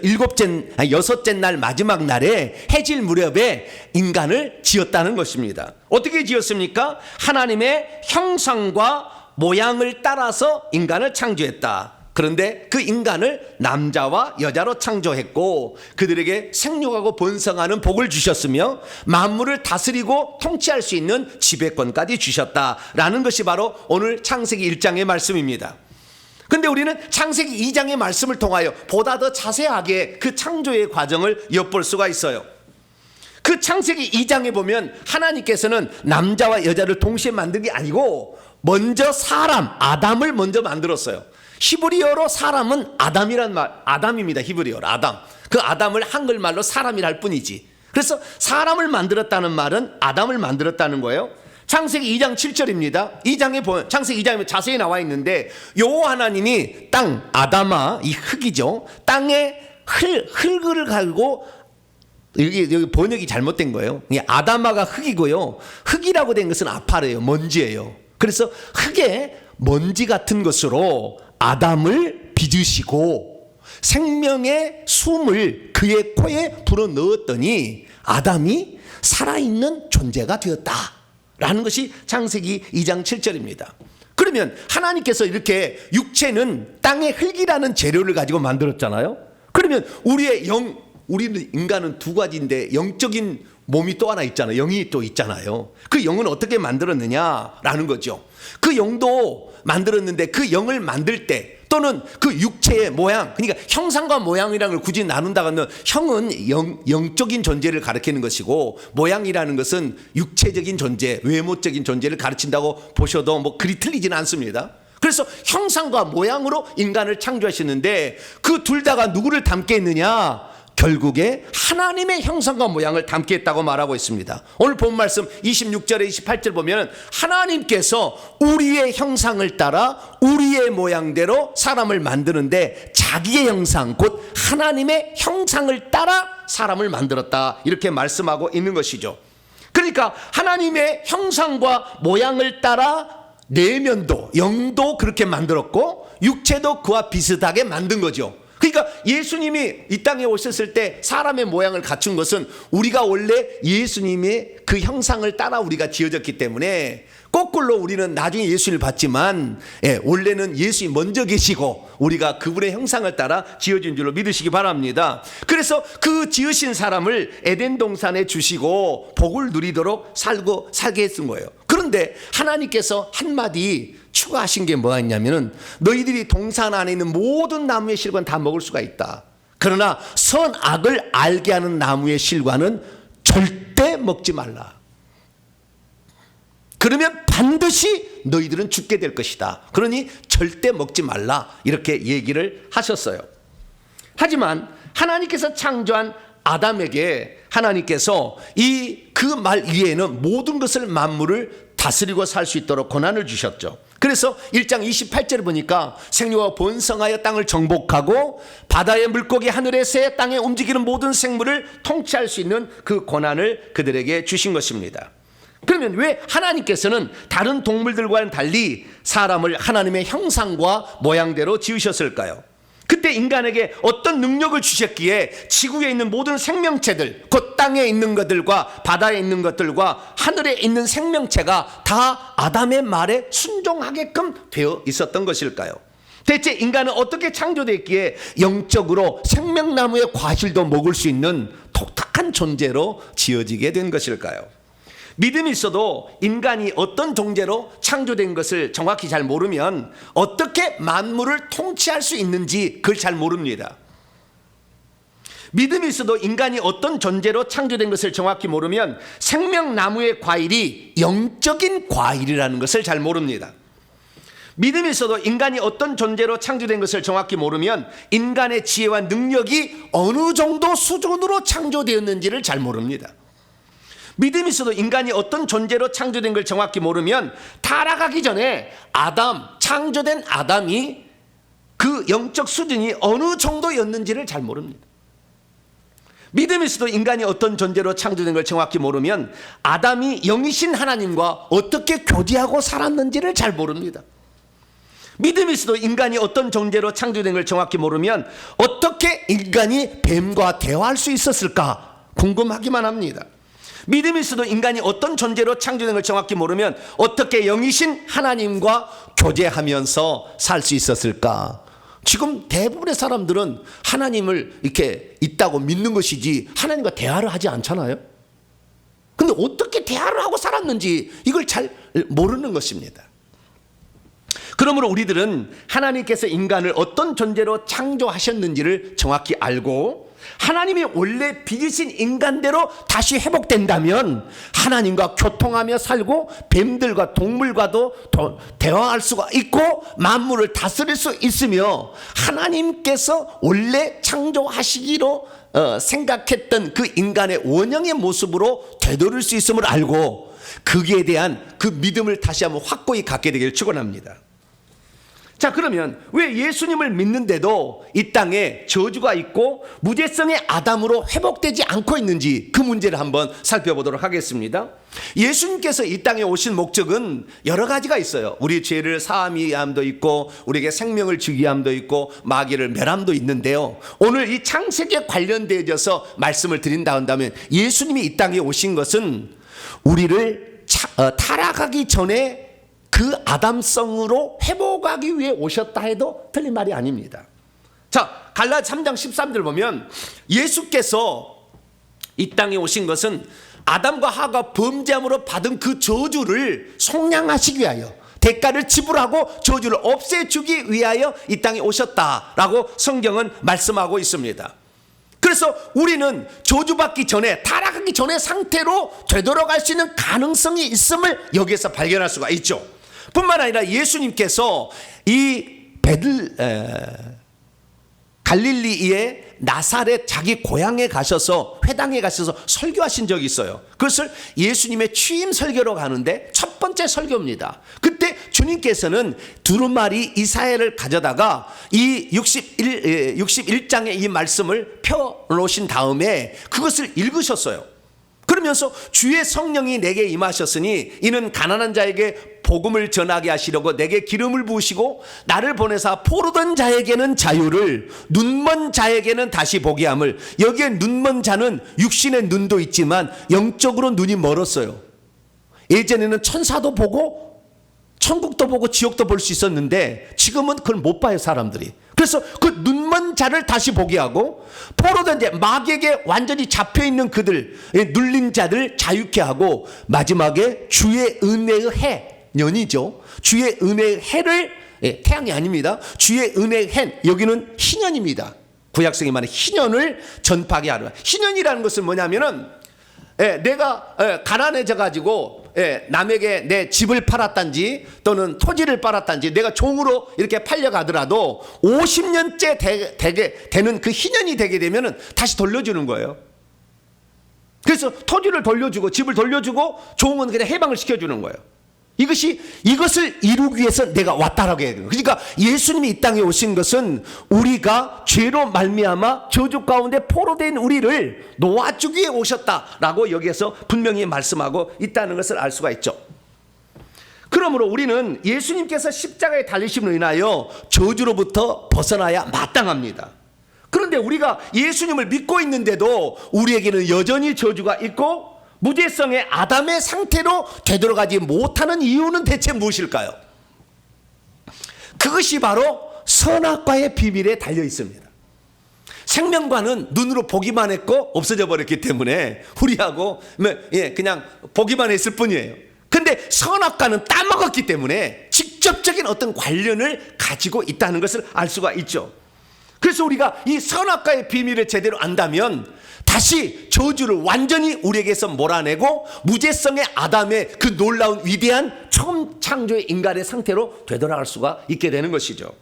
여섯째 날 마지막 날에 해질 무렵에 인간을 지었다는 것입니다. 어떻게 지었습니까? 하나님의 형상과 모양을 따라서 인간을 창조했다. 그런데 그 인간을 남자와 여자로 창조했고 그들에게 생육하고 번성하는 복을 주셨으며 만물을 다스리고 통치할 수 있는 지배권까지 주셨다라는 것이 바로 오늘 창세기 1장의 말씀입니다. 근데 우리는 창세기 2장의 말씀을 통하여 보다 더 자세하게 그 창조의 과정을 엿볼 수가 있어요. 그 창세기 2장에 보면 하나님께서는 남자와 여자를 동시에 만든 게 아니고 먼저 사람 아담을 먼저 만들었어요. 히브리어로 사람은 아담이란 말, 아담입니다. 히브리어로 아담. 그 아담을 한글말로 사람이라 할 뿐이지. 그래서 사람을 만들었다는 말은 아담을 만들었다는 거예요. 창세기 2장 7절입니다. 2장에 보면 창세기 2장에 자세히 나와 있는데 여호와 하나님이 땅, 아담아, 이 흙이죠. 땅에 흙을 가지고 여기 번역이 잘못된 거예요. 아담아가 흙이고요. 흙이라고 된 것은 아파레요. 먼지예요. 그래서 흙에 먼지 같은 것으로 아담을 빚으시고 생명의 숨을 그의 코에 불어 넣었더니 아담이 살아있는 존재가 되었다라는 것이 창세기 2장 7절입니다. 그러면 하나님께서 이렇게 육체는 땅의 흙이라는 재료를 가지고 만들었잖아요. 그러면 우리는 인간은 두 가지인데 영적인 몸이 또 하나 있잖아요. 영이 또 있잖아요. 그 영은 어떻게 만들었느냐라는 거죠. 그 영도 만들었는데 그 영을 만들 때 또는 그 육체의 모양, 그러니까 형상과 모양이라는 걸 굳이 나눈다고 하면 형은 영적인 존재를 가리키는 것이고 모양이라는 것은 육체적인 존재, 외모적인 존재를 가르친다고 보셔도 뭐 그리 틀리지는 않습니다. 그래서 형상과 모양으로 인간을 창조하셨는데 그 둘 다가 누구를 담게 했느냐? 결국에 하나님의 형상과 모양을 담게 했다고 말하고 있습니다. 오늘 본 말씀 26절에 28절 보면 하나님께서 우리의 형상을 따라 우리의 모양대로 사람을 만드는데 자기의 형상 곧 하나님의 형상을 따라 사람을 만들었다 이렇게 말씀하고 있는 것이죠. 그러니까 하나님의 형상과 모양을 따라 내면도 영도 그렇게 만들었고 육체도 그와 비슷하게 만든 거죠. 그러니까 예수님이 이 땅에 오셨을 때 사람의 모양을 갖춘 것은 우리가 원래 예수님의 그 형상을 따라 우리가 지어졌기 때문에 거꾸로 우리는 나중에 예수를 봤지만 원래는 예수님이 먼저 계시고 우리가 그분의 형상을 따라 지어진 줄로 믿으시기 바랍니다. 그래서 그 지으신 사람을 에덴 동산에 주시고 복을 누리도록 살게 했은 거예요. 그런데 하나님께서 한마디 추가하신 게 뭐가 있냐면은 너희들이 동산 안에 있는 모든 나무의 실과는 다 먹을 수가 있다. 그러나 선악을 알게 하는 나무의 실과는 절대 먹지 말라. 그러면 반드시 너희들은 죽게 될 것이다. 그러니 절대 먹지 말라. 이렇게 얘기를 하셨어요. 하지만 하나님께서 창조한 아담에게 하나님께서 그 말 위에는 모든 것을 만물을 다스리고 살 수 있도록 권한을 주셨죠. 그래서 1장 28절을 보니까 생육하고 번성하여 땅을 정복하고 바다의 물고기 하늘의 새 땅에 움직이는 모든 생물을 통치할 수 있는 그 권한을 그들에게 주신 것입니다. 그러면 왜 하나님께서는 다른 동물들과는 달리 사람을 하나님의 형상과 모양대로 지으셨을까요? 그때 인간에게 어떤 능력을 주셨기에 지구에 있는 모든 생명체들, 곧 땅에 있는 것들과 바다에 있는 것들과 하늘에 있는 생명체가 다 아담의 말에 순종하게끔 되어 있었던 것일까요? 대체 인간은 어떻게 창조됐기에 영적으로 생명나무의 과실도 먹을 수 있는 독특한 존재로 지어지게 된 것일까요? 믿음이 있어도 인간이 어떤 존재로 창조된 것을 정확히 잘 모르면 어떻게 만물을 통치할 수 있는지 그걸 잘 모릅니다. 믿음이 있어도 인간이 어떤 존재로 창조된 것을 정확히 모르면 생명나무의 과일이 영적인 과일이라는 것을 잘 모릅니다. 믿음이 있어도 인간이 어떤 존재로 창조된 것을 정확히 모르면 인간의 지혜와 능력이 어느 정도 수준으로 창조되었는지를 잘 모릅니다. 믿음이 있어도 인간이 어떤 존재로 창조된 걸 정확히 모르면 타락하기 전에 창조된 아담이 그 영적 수준이 어느 정도였는지를 잘 모릅니다. 믿음이 있어도 인간이 어떤 존재로 창조된 걸 정확히 모르면 아담이 영이신 하나님과 어떻게 교제하고 살았는지를 잘 모릅니다. 믿음이 있어도 인간이 어떤 존재로 창조된 걸 정확히 모르면 어떻게 인간이 뱀과 대화할 수 있었을까 궁금하기만 합니다. 믿음이 있어도 인간이 어떤 존재로 창조된 걸 정확히 모르면 어떻게 영이신 하나님과 교제하면서 살 수 있었을까? 지금 대부분의 사람들은 하나님을 이렇게 있다고 믿는 것이지 하나님과 대화를 하지 않잖아요. 근데 어떻게 대화를 하고 살았는지 이걸 잘 모르는 것입니다. 그러므로 우리들은 하나님께서 인간을 어떤 존재로 창조하셨는지를 정확히 알고 하나님이 원래 빚으신 인간대로 다시 회복된다면 하나님과 교통하며 살고 뱀들과 동물과도 대화할 수가 있고 만물을 다스릴 수 있으며 하나님께서 원래 창조하시기로 생각했던 그 인간의 원형의 모습으로 되돌릴 수 있음을 알고 거기에 대한 그 믿음을 다시 한번 확고히 갖게 되기를 축원합니다. 자, 그러면 왜 예수님을 믿는데도 이 땅에 저주가 있고 무죄성의 아담으로 회복되지 않고 있는지 그 문제를 한번 살펴보도록 하겠습니다. 예수님께서 이 땅에 오신 목적은 여러 가지가 있어요. 우리 죄를 사함이 위함도 있고 우리에게 생명을 주기 위함도 있고 마귀를 멸함도 있는데요. 오늘 이 창세기에 관련되어져서 말씀을 드린다 한다면 예수님이 이 땅에 오신 것은 우리를 타락하기 전에 그 아담성으로 회복하기 위해 오셨다 해도 틀린 말이 아닙니다. 자, 갈라디아 3장 13절 보면 예수께서 이 땅에 오신 것은 아담과 하가 범죄함으로 받은 그 저주를 속량하시기 위하여 대가를 지불하고 저주를 없애주기 위하여 이 땅에 오셨다라고 성경은 말씀하고 있습니다. 그래서 우리는 저주받기 전에 타락하기 전의 상태로 되돌아갈 수 있는 가능성이 있음을 여기에서 발견할 수가 있죠. 뿐만 아니라 예수님께서 이 갈릴리의 나사렛 자기 고향에 가셔서 회당에 가셔서 설교하신 적이 있어요. 그것을 예수님의 취임 설교로 가는데 첫 번째 설교입니다. 그때 주님께서는 두루마리 이사야를 가져다가 이 61장의 이 말씀을 펴놓으신 다음에 그것을 읽으셨어요. 그러면서 주의 성령이 내게 임하셨으니 이는 가난한 자에게 복음을 전하게 하시려고 내게 기름을 부으시고 나를 보내사 포로된 자에게는 자유를 눈먼 자에게는 다시 보게 함을. 여기에 눈먼 자는 육신의 눈도 있지만 영적으로 눈이 멀었어요. 예전에는 천사도 보고 천국도 보고 지옥도 볼 수 있었는데 지금은 그걸 못 봐요, 사람들이. 그래서 그 눈먼 자를 다시 보게 하고 포로된 자, 마귀에게 완전히 잡혀있는 그들, 눌린 자들 자유케 하고 마지막에 주의 은혜의 해, 년이죠. 주의 은혜의 해를, 태양이 아닙니다. 주의 은혜의 해, 여기는 희년입니다. 구약성이 말하는 희년을 전파하게 하라. 희년이라는 것은 뭐냐면은 내가 가난해져 가지고 남에게 내 집을 팔았단지 또는 토지를 팔았단지 내가 종으로 이렇게 팔려가더라도 50년째 되는 그 희년이 되게 되면 다시 돌려주는 거예요. 그래서 토지를 돌려주고 집을 돌려주고 종은 그냥 해방을 시켜주는 거예요. 이것을 이루기 위해서 내가 왔다라고 해야 돼요. 그러니까 예수님이 이 땅에 오신 것은 우리가 죄로 말미암아 저주 가운데 포로된 우리를 놓아주기 위해 오셨다라고 여기에서 분명히 말씀하고 있다는 것을 알 수가 있죠. 그러므로 우리는 예수님께서 십자가에 달리심으로 인하여 저주로부터 벗어나야 마땅합니다. 그런데 우리가 예수님을 믿고 있는데도 우리에게는 여전히 저주가 있고 무죄성의 아담의 상태로 되돌아가지 못하는 이유는 대체 무엇일까요? 그것이 바로 선악과의 비밀에 달려 있습니다. 생명과는 눈으로 보기만 했고 없어져 버렸기 때문에 우리하고 그냥 보기만 했을 뿐이에요. 근데 선악과는 따먹었기 때문에 직접적인 어떤 관련을 가지고 있다는 것을 알 수가 있죠. 그래서 우리가 이 선악과의 비밀을 제대로 안다면 다시 저주를 완전히 우리에게서 몰아내고 무죄성의 아담의 그 놀라운 위대한 처음 창조의 인간의 상태로 되돌아갈 수가 있게 되는 것이죠.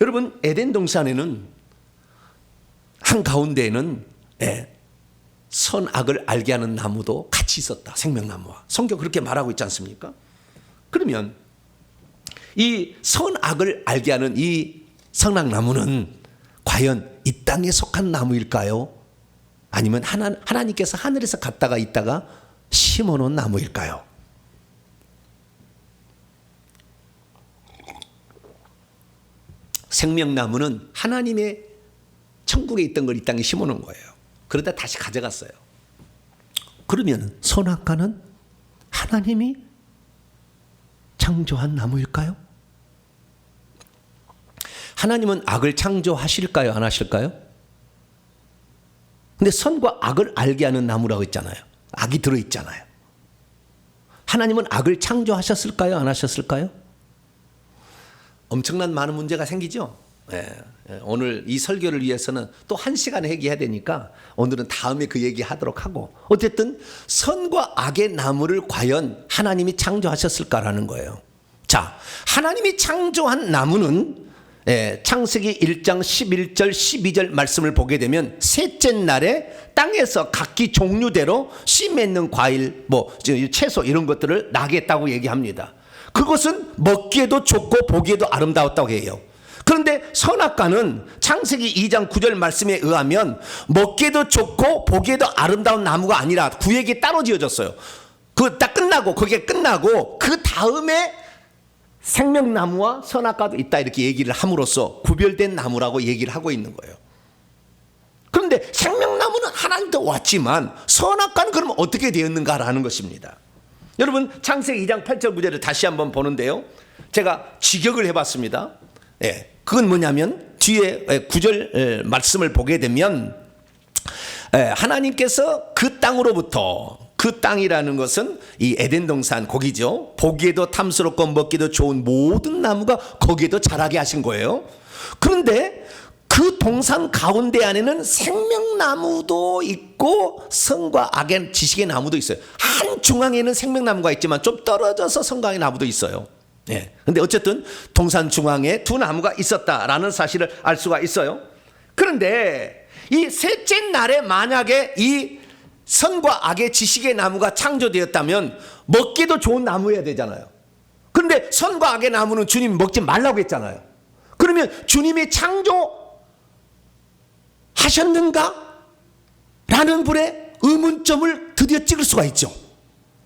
여러분, 에덴 동산에는 한가운데에는 선악을 알게 하는 나무도 같이 있었다. 생명나무와. 성경 그렇게 말하고 있지 않습니까? 그러면 이 선악을 알게 하는 이 선악나무는 과연 이 땅에 속한 나무일까요? 아니면 하나님께서 하늘에서 갔다가 있다가 심어놓은 나무일까요? 생명나무는 하나님의 천국에 있던 걸 이 땅에 심어놓은 거예요. 그러다 다시 가져갔어요. 그러면 선악과는 하나님이 창조한 나무일까요? 하나님은 악을 창조하실까요? 안 하실까요? 근데 선과 악을 알게 하는 나무라고 했잖아요. 악이 들어있잖아요. 하나님은 악을 창조하셨을까요? 안 하셨을까요? 엄청난 많은 문제가 생기죠. 오늘 이 설교를 위해서는 또 1시간 회개해야 되니까 오늘은 다음에 그 얘기 하도록 하고, 어쨌든 선과 악의 나무를 과연 하나님이 창조하셨을까라는 거예요. 자, 하나님이 창조한 나무는 창세기 1장 11절 12절 말씀을 보게 되면 셋째 날에 땅에서 각기 종류대로 씨 맺는 과일, 채소 이런 것들을 나게 했다고 얘기합니다. 그것은 먹기에도 좋고 보기에도 아름다웠다고 해요. 그런데 선악과는 창세기 2장 9절 말씀에 의하면 먹기에도 좋고 보기에도 아름다운 나무가 아니라 구역이 따로 지어졌어요. 그거 딱 끝나고, 그게 끝나고 그 다음에 생명나무와 선악과도 있다 이렇게 얘기를 함으로써 구별된 나무라고 얘기를 하고 있는 거예요. 그런데 생명나무는 하나님도 왔지만 선악과는 그럼 어떻게 되었는가라는 것입니다. 여러분, 창세기 2장 8절 9절을 다시 한번 보는데요, 제가 직역을 해봤습니다. 그건 뭐냐면 뒤에 9절 말씀을 보게 되면 하나님께서 그 땅으로부터, 그 땅이라는 것은 이 에덴 동산 거기죠. 보기에도 탐스럽고 먹기도 좋은 모든 나무가 거기에도 자라게 하신 거예요. 그런데 그 동산 가운데 안에는 생명나무도 있고 선과 악의 지식의 나무도 있어요. 한 중앙에는 생명나무가 있지만 좀 떨어져서 선과 악의 나무도 있어요. 근데 어쨌든 동산 중앙에 두 나무가 있었다라는 사실을 알 수가 있어요. 그런데 이 셋째 날에 만약에 이 선과 악의 지식의 나무가 창조되었다면 먹기도 좋은 나무여야 되잖아요. 그런데 선과 악의 나무는 주님이 먹지 말라고 했잖아요. 그러면 주님이 창조하셨는가? 라는 불에 의문점을 드디어 찍을 수가 있죠.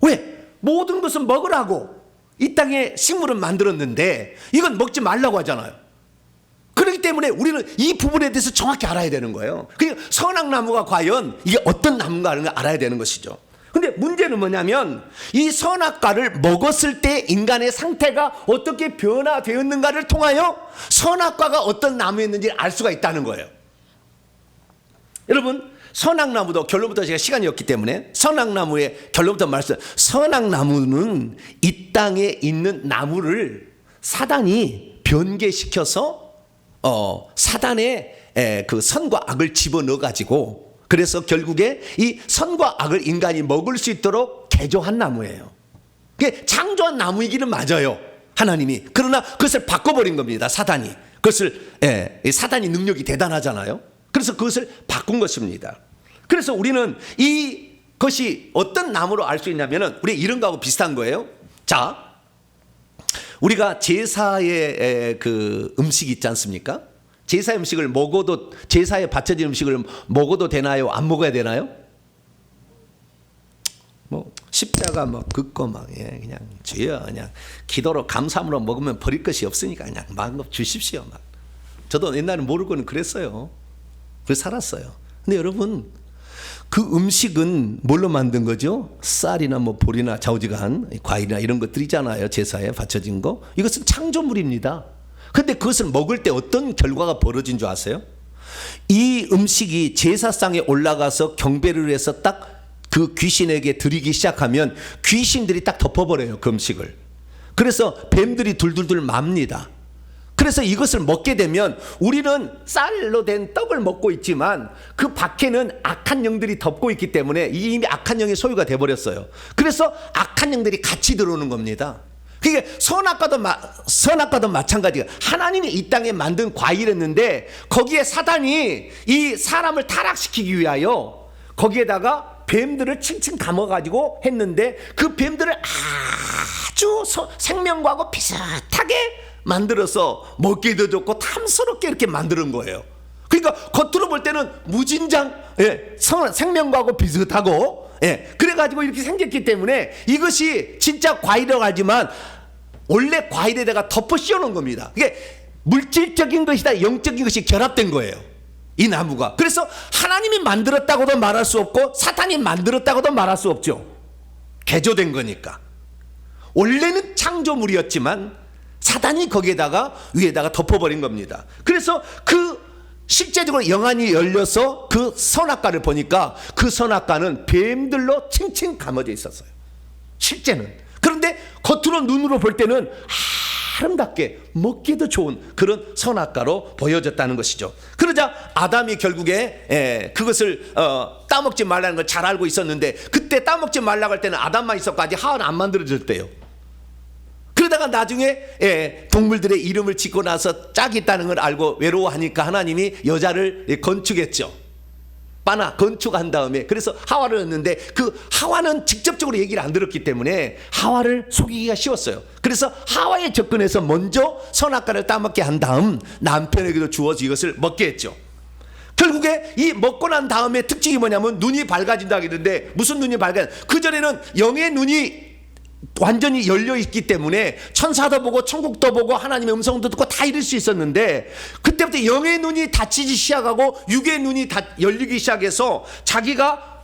왜? 모든 것은 먹으라고 이 땅에 식물을 만들었는데 이건 먹지 말라고 하잖아요. 그렇기 때문에 우리는 이 부분에 대해서 정확히 알아야 되는 거예요. 그러니까 선악나무가 과연 이게 어떤 나무인가를 알아야 되는 것이죠. 근데 문제는 뭐냐면 이 선악과를 먹었을 때 인간의 상태가 어떻게 변화되었는가를 통하여 선악과가 어떤 나무였는지 알 수가 있다는 거예요. 여러분, 선악나무도 결론부터 제가 시간이 없기 때문에 선악나무의 결론부터 말씀. 선악나무는 이 땅에 있는 나무를 사단이 변개시켜서 사단의 그 선과 악을 집어넣어 가지고, 그래서 결국에 이 선과 악을 인간이 먹을 수 있도록 개조한 나무예요. 그게 창조한 나무이기는 맞아요, 하나님이. 그러나 그것을 바꿔버린 겁니다, 사단이. 그것을 사단이 능력이 대단하잖아요. 그래서 그것을 바꾼 것입니다. 그래서 우리는 이 그것이 어떤 나무로 알 수 있냐면은 우리 이런 거하고 비슷한 거예요. 자, 우리가 제사의 그 음식이 있지 않습니까? 제사의 음식을 먹어도, 제사에 바쳐진 음식을 먹어도 되나요? 안 먹어야 되나요? 뭐 십자가 막 긋고 막 그냥 주여 그냥 기도로 감사함으로 먹으면 버릴 것이 없으니까 그냥 마음껏 주십시오. 막. 저도 옛날에 모르고는 그랬어요. 그래서 살았어요. 근데 여러분, 그 음식은 뭘로 만든 거죠? 쌀이나 뭐 보리나 좌우지간 과일이나 이런 것들이잖아요. 제사에 바쳐진 거. 이것은 창조물입니다. 근데 그것을 먹을 때 어떤 결과가 벌어진 줄 아세요? 이 음식이 제사상에 올라가서 경배를 해서 딱 그 귀신에게 드리기 시작하면 귀신들이 딱 덮어버려요, 그 음식을. 그래서 뱀들이 둘둘둘 맙니다. 그래서 이것을 먹게 되면 우리는 쌀로 된 떡을 먹고 있지만 그 밖에는 악한 영들이 덮고 있기 때문에 이미 악한 영의 소유가 돼버렸어요. 그래서 악한 영들이 같이 들어오는 겁니다. 그게 선악과도 마찬가지예요. 하나님이 이 땅에 만든 과일이었는데 거기에 사단이 이 사람을 타락시키기 위하여 거기에다가 뱀들을 칭칭 감아가지고 했는데 그 뱀들을 아주 생명과하고 비슷하게 만들어서 먹기도 좋고 탐스럽게 이렇게 만드는 거예요. 그러니까 겉으로 볼 때는 무진장 생명과하고 비슷하고 그래가지고 이렇게 생겼기 때문에 이것이 진짜 과일이라고 하지만 원래 과일에다가 덮어 씌워놓은 겁니다. 이게 물질적인 것이다 영적인 것이 결합된 거예요, 이 나무가. 그래서 하나님이 만들었다고도 말할 수 없고 사탄이 만들었다고도 말할 수 없죠. 개조된 거니까. 원래는 창조물이었지만 사단이 거기에다가 위에다가 덮어버린 겁니다. 그래서 그 실제적으로 영안이 열려서 그 선악과를 보니까 그 선악과는 뱀들로 칭칭 감아져 있었어요, 실제는. 그런데 겉으로 눈으로 볼 때는 아름답게 먹기도 좋은 그런 선악과로 보여졌다는 것이죠. 그러자 아담이 결국에 그것을 따먹지 말라는 걸 잘 알고 있었는데 그때 따먹지 말라고 할 때는 아담만 있었고 아직 하와는 안 만들어졌대요. 그러다가 나중에 동물들의 이름을 짓고 나서 짝이 있다는 걸 알고 외로워하니까 하나님이 여자를 건축했죠. 건축한 다음에 그래서 하와를 얻는데 그 하와는 직접적으로 얘기를 안 들었기 때문에 하와를 속이기가 쉬웠어요. 그래서 하와에 접근해서 먼저 선악과를 따먹게 한 다음 남편에게도 주어서 이것을 먹게 했죠. 결국에 이 먹고 난 다음에 특징이 뭐냐면 눈이 밝아진다 하겠는데 무슨 눈이 밝아요? 그전에는 영의 눈이 완전히 열려있기 때문에 천사도 보고 천국도 보고 하나님의 음성도 듣고 다 이룰 수 있었는데 그때부터 영의 눈이 닫히기 시작하고 육의 눈이 열리기 시작해서 자기가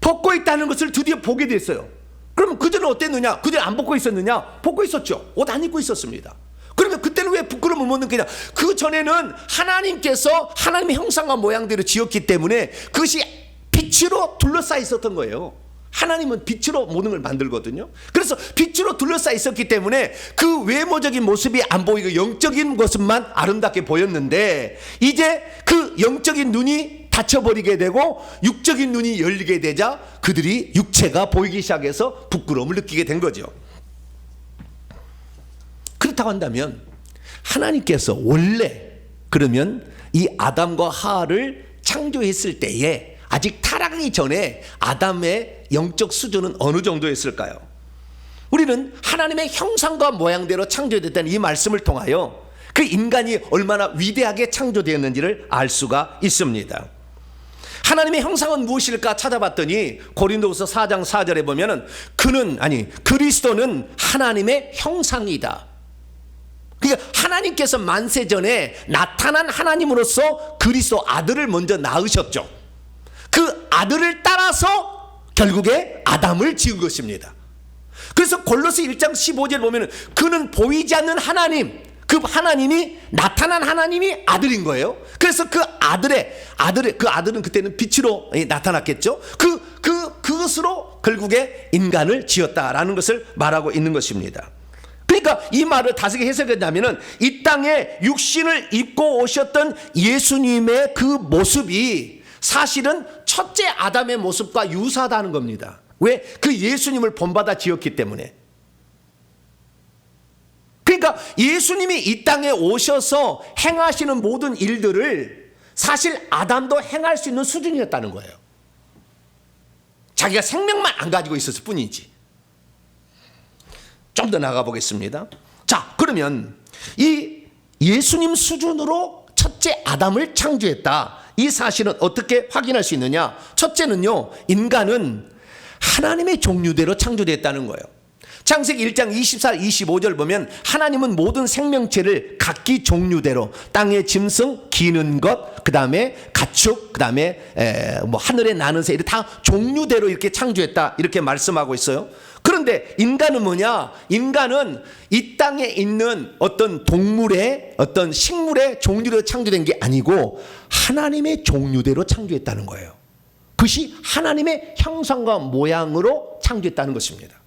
벗고 있다는 것을 드디어 보게 됐어요. 그러면 그전에 어땠느냐? 그전에 안 벗고 있었느냐? 벗고 있었죠. 옷 안 입고 있었습니다. 그러면 그때는 왜 부끄러움을 못 느끼냐? 그 전에는 하나님께서 하나님의 형상과 모양대로 지었기 때문에 그것이 빛으로 둘러싸여 있었던 거예요. 하나님은 빛으로 모든 걸 만들거든요. 그래서 빛으로 둘러싸여 있었기 때문에 그 외모적인 모습이 안 보이고 영적인 모습만 아름답게 보였는데 이제 그 영적인 눈이 닫혀버리게 되고 육적인 눈이 열리게 되자 그들이 육체가 보이기 시작해서 부끄러움을 느끼게 된 거죠. 그렇다고 한다면 하나님께서 원래 그러면 이 아담과 하와를 창조했을 때에 아직 타락하기 전에 아담의 영적 수준은 어느 정도였을까요? 우리는 하나님의 형상과 모양대로 창조됐다는 이 말씀을 통하여 그 인간이 얼마나 위대하게 창조되었는지를 알 수가 있습니다. 하나님의 형상은 무엇일까 찾아봤더니 고린도후서 4장 4절에 보면은 그리스도는 하나님의 형상이다. 그러니까 하나님께서 만세 전에 나타난 하나님으로서 그리스도 아들을 먼저 낳으셨죠. 그 아들을 따라서 결국에 아담을 지은 것입니다. 그래서 골로새 1장 15절 보면 그는 보이지 않는 하나님, 그 하나님이 나타난 하나님이 아들인 거예요. 그래서 그 아들은 그때는 빛으로 나타났겠죠. 그것으로 결국에 인간을 지었다라는 것을 말하고 있는 것입니다. 그러니까 이 말을 다르게 해석했냐면은 이 땅에 육신을 입고 오셨던 예수님의 그 모습이 사실은 첫째 아담의 모습과 유사하다는 겁니다. 왜? 그 예수님을 본받아 지었기 때문에. 그러니까 예수님이 이 땅에 오셔서 행하시는 모든 일들을 사실 아담도 행할 수 있는 수준이었다는 거예요. 자기가 생명만 안 가지고 있었을 뿐이지. 좀 더 나가 보겠습니다. 자, 그러면 이 예수님 수준으로 첫째 아담을 창조했다. 이 사실은 어떻게 확인할 수 있느냐? 첫째는요, 인간은 하나님의 종류대로 창조됐다는 거예요. 창세기 1장 24, 25절 보면 하나님은 모든 생명체를 각기 종류대로 땅의 짐승, 기는 것, 그 다음에 가축, 그 다음에 뭐 하늘에 나는 새 이렇게 다 종류대로 이렇게 창조했다 이렇게 말씀하고 있어요. 그런데 인간은 뭐냐? 인간은 이 땅에 있는 어떤 동물의 어떤 식물의 종류로 창조된 게 아니고 하나님의 종류대로 창조했다는 거예요. 그것이 하나님의 형상과 모양으로 창조했다는 것입니다.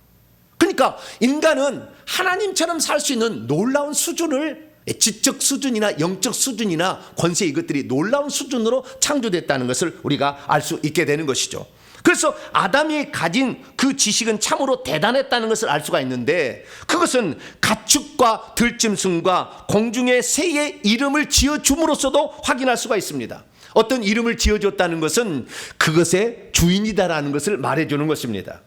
그러니까 인간은 하나님처럼 살 수 있는 놀라운 수준을, 지적 수준이나 영적 수준이나 권세, 이것들이 놀라운 수준으로 창조됐다는 것을 우리가 알 수 있게 되는 것이죠. 그래서 아담이 가진 그 지식은 참으로 대단했다는 것을 알 수가 있는데, 그것은 가축과 들짐승과 공중의 새의 이름을 지어줌으로써도 확인할 수가 있습니다. 어떤 이름을 지어줬다는 것은 그것의 주인이다라는 것을 말해주는 것입니다.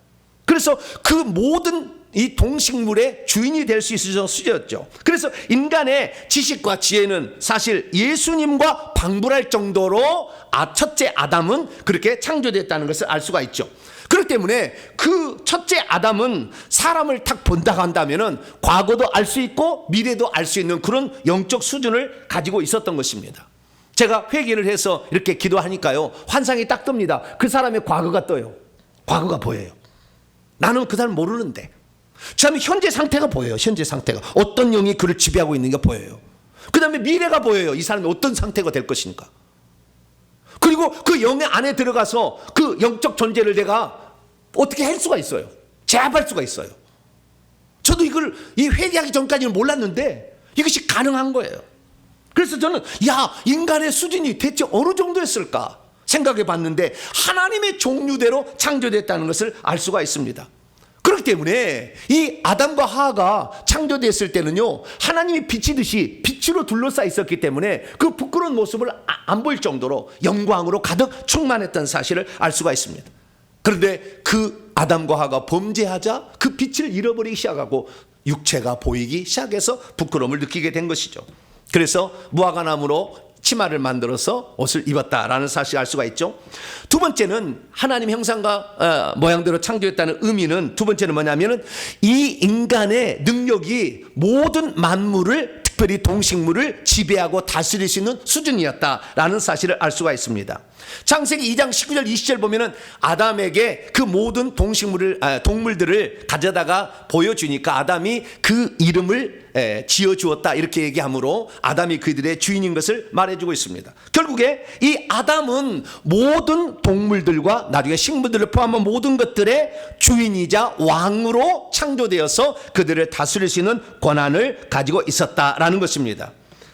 그래서 그 모든 이 동식물의 주인이 될 수 있어서 수였죠. 그래서 인간의 지식과 지혜는 사실 예수님과 방불할 정도로 첫째 아담은 그렇게 창조됐다는 것을 알 수가 있죠. 그렇기 때문에 그 첫째 아담은 사람을 딱 본다고 한다면은 과거도 알 수 있고 미래도 알 수 있는 그런 영적 수준을 가지고 있었던 것입니다. 제가 회개를 해서 이렇게 기도하니까요, 환상이 딱 뜹니다. 그 사람의 과거가 떠요. 과거가 보여요. 나는 그 사람 모르는데 그 다음에 현재 상태가 보여요. 현재 상태가 어떤 영이 그를 지배하고 있는 게 보여요. 그 다음에 미래가 보여요. 이 사람이 어떤 상태가 될 것인가. 그리고 그 영의 안에 들어가서 그 영적 존재를 내가 어떻게 할 수가 있어요. 제압할 수가 있어요. 저도 이걸 이 회개하기 전까지는 몰랐는데 이것이 가능한 거예요. 그래서 저는 인간의 수준이 대체 어느 정도였을까 생각해 봤는데 하나님의 종류대로 창조됐다는 것을 알 수가 있습니다. 그렇기 때문에 이 아담과 하와가 창조됐을 때는요, 하나님이 비치듯이 빛으로 둘러싸여 있었기 때문에 그 부끄러운 모습을 안 보일 정도로 영광으로 가득 충만했던 사실을 알 수가 있습니다. 그런데 그 아담과 하와가 범죄하자 그 빛을 잃어버리기 시작하고 육체가 보이기 시작해서 부끄러움을 느끼게 된 것이죠. 그래서 무화과나무로 치마를 만들어서 옷을 입었다라는 사실을 알 수가 있죠. 두 번째는 하나님 형상과 모양대로 창조했다는 의미는, 두 번째는 뭐냐면은 이 인간의 능력이 모든 만물을, 특별히 동식물을 지배하고 다스릴 수 있는 수준이었다라는 사실을 알 수가 있습니다. 창세기 2장 19절 20절 보면은 아담에게 그 모든 동물들을 가져다가 보여주니까 아담이 그 이름을 지어주었다 이렇게 얘기하므로 아담이 그들의 주인인 것을 말해주고 있습니다. 결국에 이 아담은 모든 동물들과 나중에 식물들을 포함한 모든 것들의 주인이자 왕으로 창조되어서 그들을 다스릴 수 있는 권한을 가지고 있었다라는 것입니다.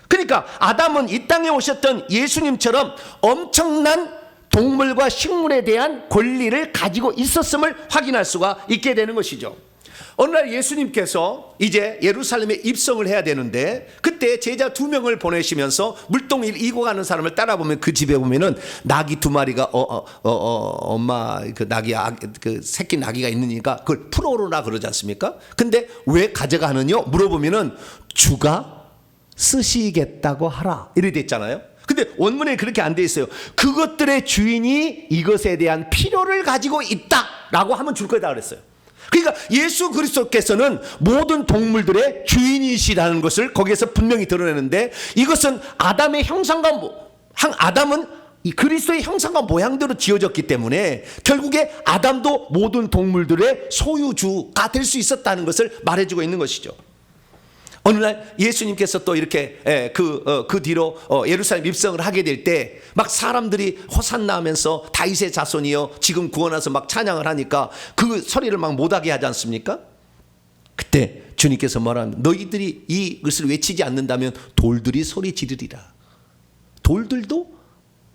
그러니까 아담은 이 땅에 오셨던 예수님처럼 엄청난 동물과 식물에 대한 권리를 가지고 있었음을 확인할 수가 있게 되는 것이죠. 어느 날 예수님께서 이제 예루살렘에 입성을 해야 되는데, 그때 제자 2명을 보내시면서 물동을 이고 가는 사람을 따라보면 그 집에 보면은 낙이 2마리가 엄마 그 낙이 그 새끼 낙이가 있으니까 그걸 풀어오라 그러지 않습니까? 근데 왜 가져가느냐 물어보면은 주가 쓰시겠다고 하라 이렇게 돼 있잖아요. 근데 원문에 그렇게 안 돼 있어요. 그것들의 주인이 이것에 대한 필요를 가지고 있다라고 하면 줄 거다 그랬어요. 그러니까 예수 그리스도께서는 모든 동물들의 주인이시라는 것을 거기에서 분명히 드러내는데, 이것은 아담의 형상과 아담은 이 그리스도의 형상과 모양대로 지어졌기 때문에 결국에 아담도 모든 동물들의 소유주가 될 수 있었다는 것을 말해주고 있는 것이죠. 어느 날 예수님께서 또 이렇게 그 뒤로 예루살렘 입성을 하게 될 때 막 사람들이 호산나 하면서 다윗의 자손이여 지금 구원하서 막 찬양을 하니까 그 소리를 막 못하게 하지 않습니까? 그때 주님께서 말하면 너희들이 이것을 외치지 않는다면 돌들이 소리 지르리라. 돌들도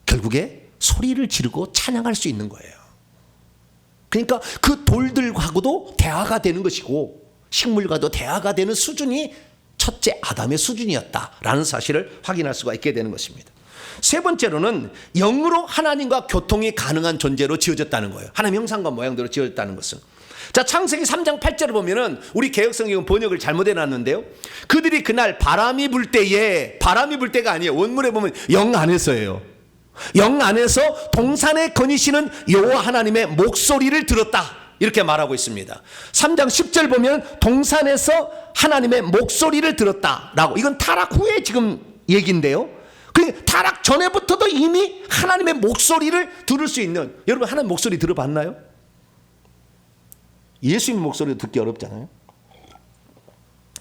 결국에 소리를 지르고 찬양할 수 있는 거예요. 그러니까 그 돌들하고도 대화가 되는 것이고 식물과도 대화가 되는 수준이 첫째 아담의 수준이었다라는 사실을 확인할 수가 있게 되는 것입니다. 세 번째로는 영으로 하나님과 교통이 가능한 존재로 지어졌다는 거예요. 하나님 형상과 모양대로 지어졌다는 것은. 자, 창세기 3장 8절을 보면은 우리 개역성경은 번역을 잘못해 놨는데요. 그들이 그날 바람이 불 때가 아니에요. 원문에 보면 영 안에서예요. 영 안에서 동산에 거니시는 여호와 하나님의 목소리를 들었다. 이렇게 말하고 있습니다. 3장 10절 보면 동산에서 하나님의 목소리를 들었다라고. 이건 타락 후에 지금 얘기인데요. 그러니까 타락 전에부터도 이미 하나님의 목소리를 들을 수 있는, 여러분 하나님 목소리 들어봤나요? 예수님 목소리도 듣기 어렵잖아요.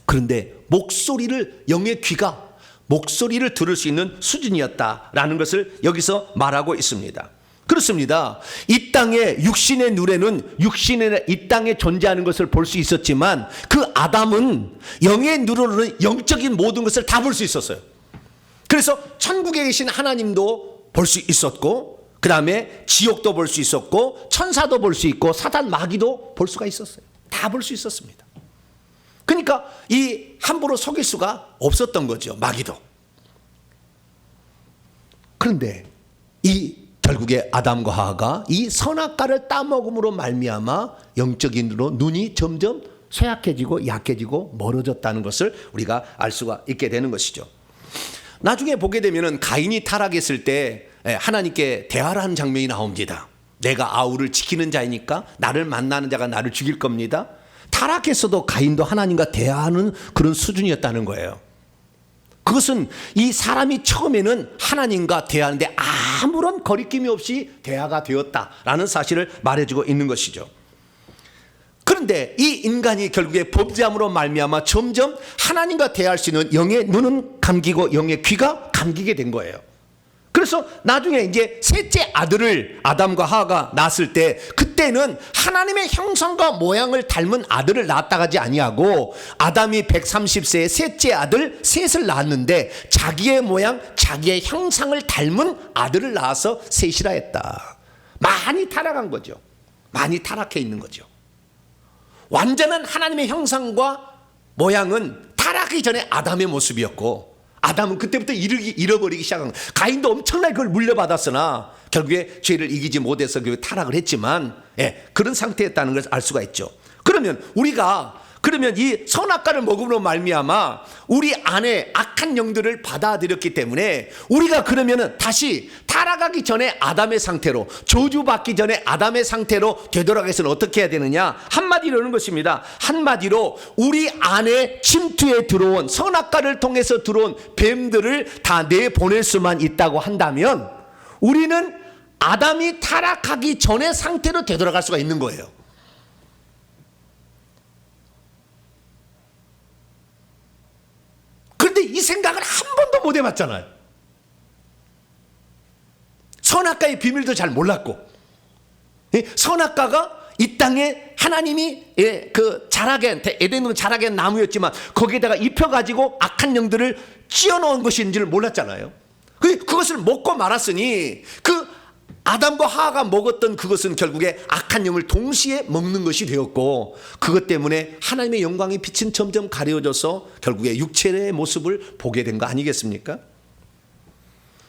그런데 목소리를, 영의 귀가 목소리를 들을 수 있는 수준이었다라는 것을 여기서 말하고 있습니다. 그렇습니다. 이 땅의 육신의 눈에는 이 땅에 존재하는 것을 볼 수 있었지만 그 아담은 영의 눈으로는 영적인 모든 것을 다 볼 수 있었어요. 그래서 천국에 계신 하나님도 볼 수 있었고, 그 다음에 지옥도 볼 수 있었고, 천사도 볼 수 있고, 사단 마귀도 볼 수가 있었어요. 다 볼 수 있었습니다. 그러니까 이 함부로 속일 수가 없었던 거죠, 마귀도. 그런데 이 결국에 아담과 하와가 이 선악과를 따먹음으로 말미암아 영적인 눈이 점점 쇠약해지고 약해지고 멀어졌다는 것을 우리가 알 수가 있게 되는 것이죠. 나중에 보게 되면은 가인이 타락했을 때 하나님께 대화를 하는 장면이 나옵니다. 내가 아우를 지키는 자이니까 나를 만나는 자가 나를 죽일 겁니다. 타락했어도 가인도 하나님과 대화하는 그런 수준이었다는 거예요. 그것은 이 사람이 처음에는 하나님과 대화하는데 아무런 거리낌이 없이 대화가 되었다라는 사실을 말해주고 있는 것이죠. 그런데 이 인간이 결국에 범죄함으로 말미암아 점점 하나님과 대화할 수 있는 영의 눈은 감기고 영의 귀가 감기게 된 거예요. 그래서 나중에 이제 셋째 아들을 아담과 하와가 낳았을 때, 그때는 하나님의 형상과 모양을 닮은 아들을 낳았다 하지 아니하고 아담이 130세에 셋째 아들 셋을 낳았는데 자기의 모양 자기의 형상을 닮은 아들을 낳아서 셋이라 했다. 많이 타락한 거죠. 많이 타락해 있는 거죠. 완전한 하나님의 형상과 모양은 타락하기 전에 아담의 모습이었고, 아담은 그때부터 잃어버리기 시작한 거예요. 가인도 엄청나게 그걸 물려받았으나 결국에 죄를 이기지 못해서 타락을 했지만, 그런 상태였다는 것을 알 수가 있죠. 그러면 이 선악과를 먹음으로 말미암아 우리 안에 악한 영들을 받아들였기 때문에 우리가 그러면은 다시 타락하기 전에 아담의 상태로, 저주받기 전에 아담의 상태로 되돌아가서는 어떻게 해야 되느냐? 한마디로 이러는 것입니다. 한마디로 우리 안에 침투에 들어온, 선악과를 통해서 들어온 뱀들을 다 내보낼 수만 있다고 한다면 우리는 아담이 타락하기 전의 상태로 되돌아갈 수가 있는 거예요. 그런데 이 생각을 한 번도 못 해봤잖아요. 선악과의 비밀도 잘 몰랐고, 선악과가 이 땅에 하나님이 그 자라게, 에덴은 자라게 나무였지만 거기에다가 입혀가지고 악한 영들을 찧어놓은 것인지를 몰랐잖아요. 그것을 먹고 말았으니 그 아담과 하와가 먹었던 그것은 결국에 악한 영을 동시에 먹는 것이 되었고, 그것 때문에 하나님의 영광의 빛은 점점 가려져서 결국에 육체의 모습을 보게 된 거 아니겠습니까?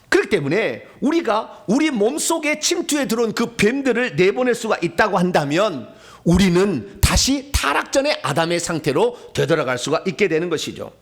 그렇기 때문에 우리가 우리 몸속에 침투에 들어온 그 뱀들을 내보낼 수가 있다고 한다면 우리는 다시 타락 전의 아담의 상태로 되돌아갈 수가 있게 되는 것이죠.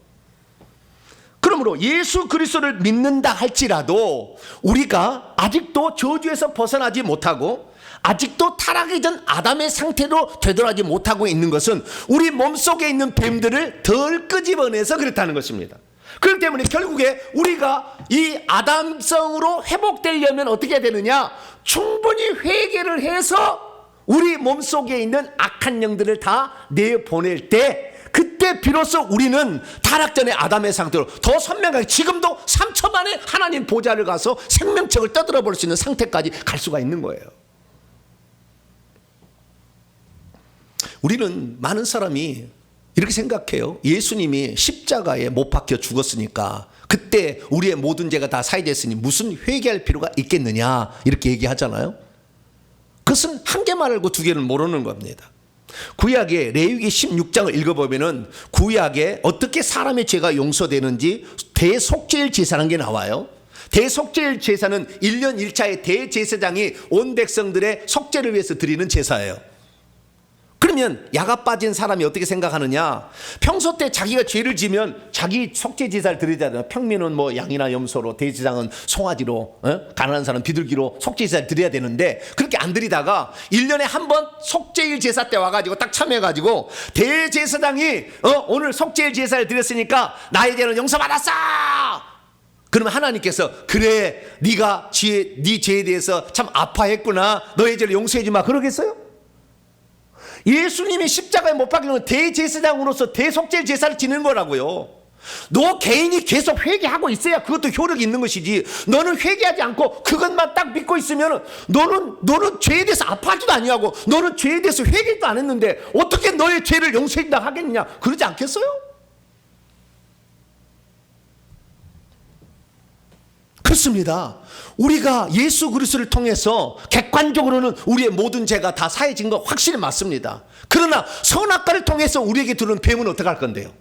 그러므로 예수 그리스도를 믿는다 할지라도 우리가 아직도 저주에서 벗어나지 못하고 아직도 타락이 전 아담의 상태로 되돌아가지 못하고 있는 것은 우리 몸속에 있는 뱀들을 덜 끄집어내서 그렇다는 것입니다. 그렇기 때문에 결국에 우리가 이 아담성으로 회복되려면 어떻게 해야 되느냐? 충분히 회개를 해서 우리 몸속에 있는 악한 영들을 다 내보낼 때, 그때 비로소 우리는 타락 전의 아담의 상태로 더 선명하게 지금도 3초 만에 하나님 보좌를 가서 생명책을 떠들어 볼 수 있는 상태까지 갈 수가 있는 거예요. 우리는 많은 사람이 이렇게 생각해요. 예수님이 십자가에 못 박혀 죽었으니까 그때 우리의 모든 죄가 다 사해졌으니 무슨 회개할 필요가 있겠느냐, 이렇게 얘기하잖아요. 그것은 한 개만 알고 두 개는 모르는 겁니다. 구약의 레위기 16장을 읽어보면은 구약에 어떻게 사람의 죄가 용서되는지 대속죄일지사라는 게 나와요. 대속죄일 제사는 1년 1차의 대제사장이 온 백성들의 속죄를 위해서 드리는 제사예요. 그러면 야가 빠진 사람이 어떻게 생각하느냐? 평소 때 자기가 죄를 지면 자기 속죄 제사를 드리잖아요. 평민은 뭐 양이나 염소로, 대제사장은 송아지로, 가난한 사람은 비둘기로 속죄 제사를 드려야 되는데 그렇게 안 드리다가 1년에 한 번 속죄일 제사 때 와가지고 딱 참여해가지고 대제사장이 오늘 속죄일 제사를 드렸으니까 나의 죄는 용서받았어. 그러면 하나님께서 그래 네가 네 죄에 대해서 참 아파했구나, 너의 죄를 용서해 주마 그러겠어요? 예수님이 십자가에 못 박히는 대제사장으로서 대속죄 제사를 지내는 거라고요. 너 개인이 계속 회개하고 있어야 그것도 효력이 있는 것이지, 너는 회개하지 않고 그것만 딱 믿고 있으면 너는 죄에 대해서 아파하지도 아니하고 너는 죄에 대해서 회개도 안 했는데 어떻게 너의 죄를 용서해 준다 하겠느냐, 그러지 않겠어요? 그렇습니다. 우리가 예수 그리스도를 통해서 객관적으로는 우리의 모든 죄가 다 사해진 거 확실히 맞습니다. 그러나 선악과를 통해서 우리에게 들어오는 뱀은 어떻게 할 건데요?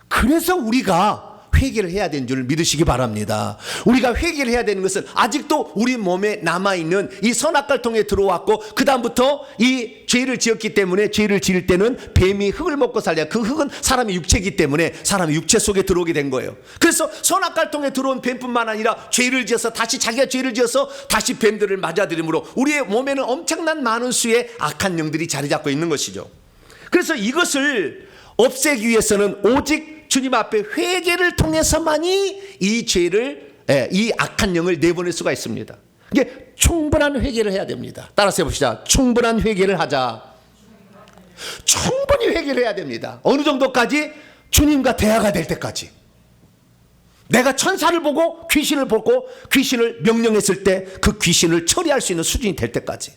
그래서 우리가 회개를 해야 되는 줄 믿으시기 바랍니다. 우리가 회개를 해야 되는 것은 아직도 우리 몸에 남아있는 이 선악과를 통해 들어왔고 그 다음부터 이 죄를 지었기 때문에 죄를 지을 때는 뱀이 흙을 먹고 살려, 그 흙은 사람의 육체이기 때문에 사람의 육체 속에 들어오게 된 거예요. 그래서 선악과를 통해 들어온 뱀뿐만 아니라 죄를 지어서 다시 자기가 죄를 지어서 다시 뱀들을 맞아들이므로 우리의 몸에는 엄청난 많은 수의 악한 영들이 자리 잡고 있는 것이죠. 그래서 이것을 없애기 위해서는 오직 주님 앞에 회개를 통해서만이 이 죄를, 이 악한 영을 내보낼 수가 있습니다. 이게 충분한 회개를 해야 됩니다. 따라서 해봅시다. 충분한 회개를 하자. 충분히 회개를 해야 됩니다. 어느 정도까지? 주님과 대화가 될 때까지. 내가 천사를 보고 귀신을 보고 귀신을 명령했을 때 그 귀신을 처리할 수 있는 수준이 될 때까지.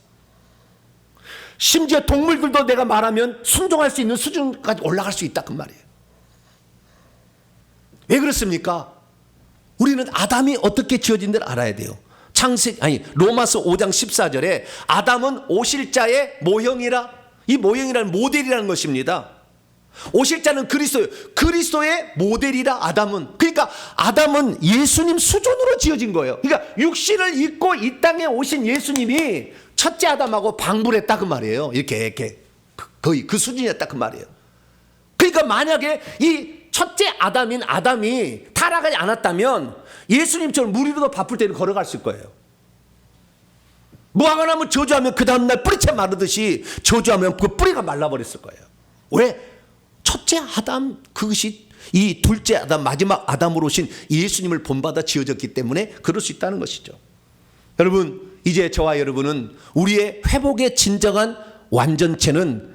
심지어 동물들도 내가 말하면 순종할 수 있는 수준까지 올라갈 수 있다 그 말이에요. 왜 그렇습니까? 우리는 아담이 어떻게 지어진지를 알아야 돼요. 로마서 5장 14절에 아담은 오실자의 모형이라, 이 모형이라는 모델이라는 것입니다. 오실자는 그리스도의 모델이라 아담은. 그러니까 아담은 예수님 수준으로 지어진 거예요. 그러니까 육신을 입고 이 땅에 오신 예수님이 첫째 아담하고 방불했다 그 말이에요. 이렇게 거의 그 수준이었다 그 말이에요. 그러니까 만약에 이 첫째 아담인 아담이 타락하지 않았다면 예수님처럼 물 위로도 바쁠 때는 걸어갔을 거예요. 무화과 나무 저주하면 그 다음날 뿌리채 마르듯이 저주하면 그 뿌리가 말라버렸을 거예요. 왜? 첫째 아담, 그것이 이 둘째 아담, 마지막 아담으로 오신 예수님을 본받아 지어졌기 때문에 그럴 수 있다는 것이죠. 여러분, 이제 저와 여러분은 우리의 회복의 진정한 완전체는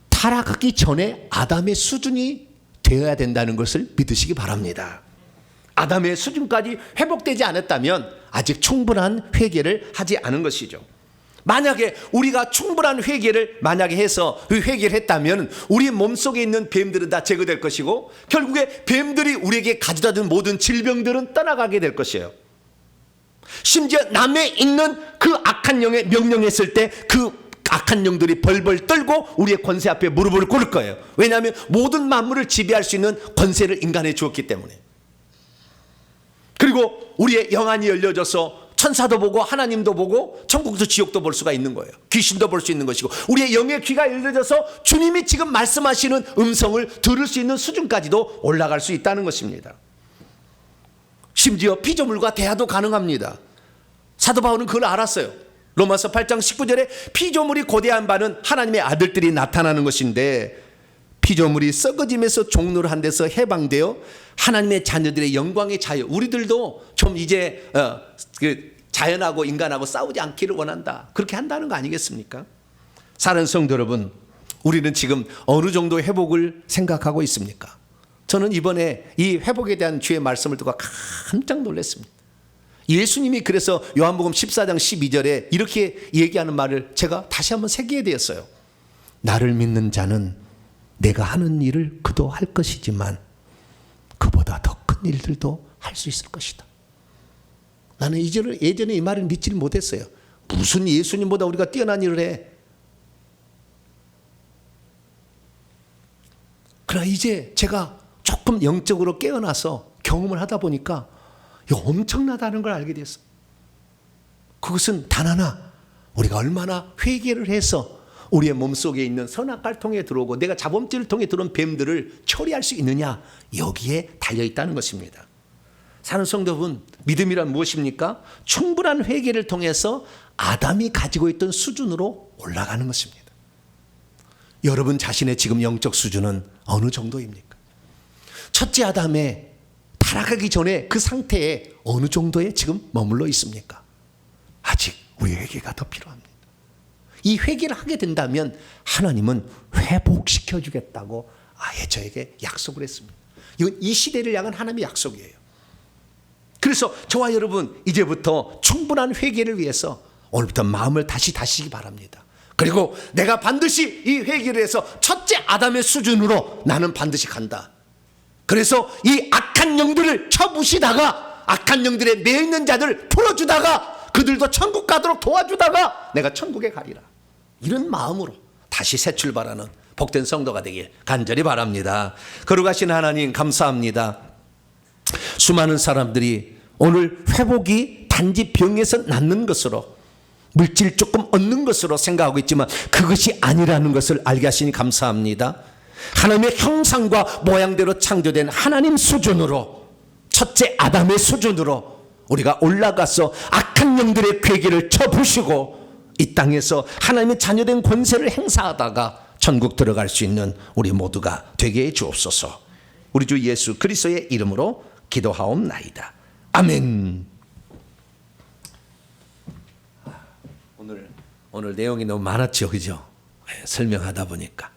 타락하기 전에 아담의 수준이 되어야 된다는 것을 믿으시기 바랍니다. 아담의 수준까지 회복되지 않았다면 아직 충분한 회개를 하지 않은 것이죠. 만약에 우리가 충분한 회개를 만약에 해서 그 회개를 했다면 우리 몸속에 있는 뱀들은 다 제거될 것이고 결국에 뱀들이 우리에게 가져다 준 모든 질병들은 떠나가게 될 것이에요. 심지어 남에 있는 그 악한 영에 명령했을 때 그 악한 영들이 벌벌 떨고 우리의 권세 앞에 무릎을 꿇을 거예요. 왜냐하면 모든 만물을 지배할 수 있는 권세를 인간에 주었기 때문에. 그리고 우리의 영안이 열려져서 천사도 보고 하나님도 보고 천국도 지옥도 볼 수가 있는 거예요. 귀신도 볼 수 있는 것이고 우리의 영의 귀가 열려져서 주님이 지금 말씀하시는 음성을 들을 수 있는 수준까지도 올라갈 수 있다는 것입니다. 심지어 피조물과 대화도 가능합니다. 사도 바울은 그걸 알았어요. 로마서 8장 19절에 피조물이 고대한 바는 하나님의 아들들이 나타나는 것인데 피조물이 썩어짐에서 종로를 한 데서 해방되어 하나님의 자녀들의 영광의 자유, 우리들도 좀 이제 자연하고 인간하고 싸우지 않기를 원한다, 그렇게 한다는 거 아니겠습니까? 사랑하는 성도 여러분, 우리는 지금 어느 정도 회복을 생각하고 있습니까? 저는 이번에 이 회복에 대한 주의 말씀을 듣고 깜짝 놀랐습니다. 예수님이 그래서 요한복음 14장 12절에 이렇게 얘기하는 말을 제가 다시 한번 새기게 되었어요. 나를 믿는 자는 내가 하는 일을 그도 할 것이지만 그보다 더 큰 일들도 할 수 있을 것이다. 나는 예전에 이 말을 믿지를 못했어요. 무슨 예수님보다 우리가 뛰어난 일을 해. 그러나 이제 제가 조금 영적으로 깨어나서 경험을 하다 보니까 이거 엄청나다는 걸 알게 됐어. 그것은 단 하나, 우리가 얼마나 회개를 해서 우리의 몸속에 있는 선악과를 통해 들어오고 내가 자범죄를 통해 들어온 뱀들을 처리할 수 있느냐, 여기에 달려있다는 것입니다. 사는 성도분, 믿음이란 무엇입니까? 충분한 회개를 통해서 아담이 가지고 있던 수준으로 올라가는 것입니다. 여러분 자신의 지금 영적 수준은 어느 정도입니까? 첫째 아담의 타락하기 전에 그 상태에 어느 정도에 지금 머물러 있습니까? 아직 우리 회개가 더 필요합니다. 이 회개를 하게 된다면 하나님은 회복시켜 주겠다고 아예 저에게 약속을 했습니다. 이건 이 시대를 향한 하나님의 약속이에요. 그래서 저와 여러분 이제부터 충분한 회개를 위해서 오늘부터 마음을 다시 다시기 바랍니다. 그리고 내가 반드시 이 회개를 해서 첫째 아담의 수준으로 나는 반드시 간다. 그래서 이 악한 영들을 쳐부시다가 악한 영들에 매있는 자들 풀어주다가 그들도 천국 가도록 도와주다가 내가 천국에 가리라. 이런 마음으로 다시 새 출발하는 복된 성도가 되길 간절히 바랍니다. 거룩하신 하나님 감사합니다. 수많은 사람들이 오늘 회복이 단지 병에서 낫는 것으로 물질 조금 얻는 것으로 생각하고 있지만 그것이 아니라는 것을 알게 하시니 감사합니다. 하나님의 형상과 모양대로 창조된 하나님 수준으로 첫째 아담의 수준으로 우리가 올라가서 악한 영들의 괴기를 쳐부시고 이 땅에서 하나님의 자녀된 권세를 행사하다가 천국 들어갈 수 있는 우리 모두가 되게 해 주옵소서. 우리 주 예수 그리스도의 이름으로 기도하옵나이다. 아멘. 오늘 내용이 너무 많았죠, 그죠? 설명하다 보니까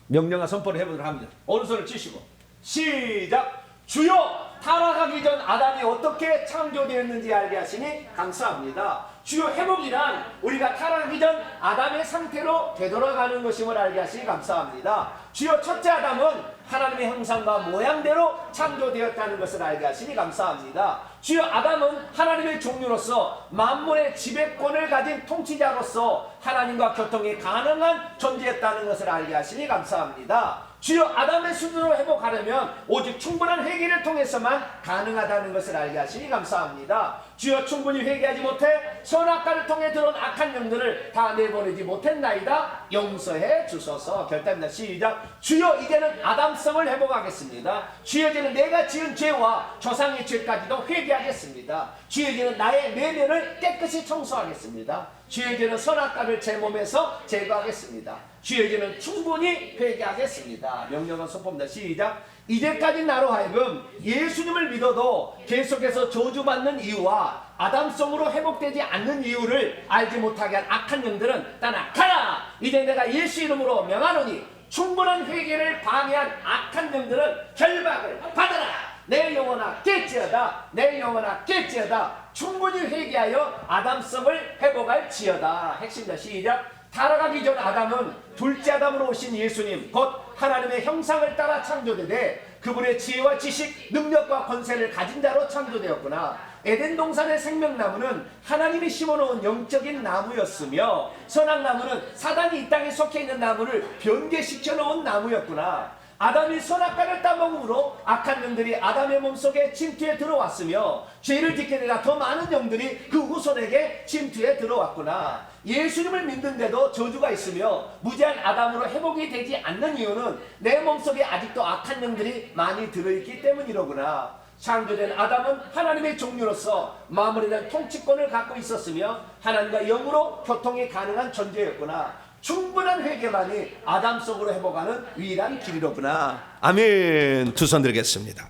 명령과 선포를 해보도록 합니다. 오른손을 치시고 시작. 주여, 타락하기 전 아담이 어떻게 창조되었는지 알게 하시니 감사합니다. 주여, 회복이란 우리가 타락하기 전 아담의 상태로 되돌아가는 것임을 알게 하시니 감사합니다. 주여, 첫째 아담은 하나님의 형상과 모양대로 창조되었다는 것을 알게 하시니 감사합니다. 주여, 아담은 하나님의 종류로서 만물의 지배권을 가진 통치자로서 하나님과 교통이 가능한 존재였다는 것을 알게 하시니 감사합니다. 주여, 아담의 수준으로 회복하려면 오직 충분한 회개를 통해서만 가능하다는 것을 알게 하시니 감사합니다. 주여, 충분히 회개하지 못해 선악과를 통해 들어온 악한 영들을 다 내보내지 못했나이다. 용서해 주소서. 결단입니다. 시작. 주여, 이제는 아담성을 회복하겠습니다. 주여, 이제는 내가 지은 죄와 조상의 죄까지도 회개하겠습니다. 주여, 이제는 나의 내면을 깨끗이 청소하겠습니다. 주여, 이제는 선악과를 제 몸에서 제거하겠습니다. 주여, 이제는 충분히 회개하겠습니다. 명령은 선포입니다. 시작. 이제까지 나로 하여금 예수님을 믿어도 계속해서 저주받는 이유와 아담성으로 회복되지 않는 이유를 알지 못하게 한 악한 영들은 떠나가라. 이제 내가 예수 이름으로 명하노니 충분한 회개를 방해한 악한 영들은 결박을 받아라. 내 영혼아 깨지어다. 내 영혼아 깨지어다. 충분히 회개하여 아담성을 회복할지어다. 핵심입니다. 시작. 타락하기 전 아담은 둘째 아담으로 오신 예수님 곧 하나님의 형상을 따라 창조되되 그분의 지혜와 지식, 능력과 권세를 가진 자로 창조되었구나. 에덴 동산의 생명나무는 하나님이 심어놓은 영적인 나무였으며 선악나무는 사단이 이 땅에 속해 있는 나무를 변개시켜 놓은 나무였구나. 아담이 선악과를 따먹음으로 악한 영들이 아담의 몸속에 침투해 들어왔으며 죄를 짓게 되자 더 많은 영들이 그 후손에게 침투해 들어왔구나. 예수님을 믿는데도 저주가 있으며 무지한 아담으로 회복이 되지 않는 이유는 내 몸속에 아직도 악한 영들이 많이 들어있기 때문이로구나. 창조된 아담은 하나님의 종류로서 마음에 대한 통치권을 갖고 있었으며 하나님과 영으로 교통이 가능한 존재였구나. 충분한 회개만이 아담성으로 회복하는 유일한 길이로구나. 아멘. 두 손 들겠습니다.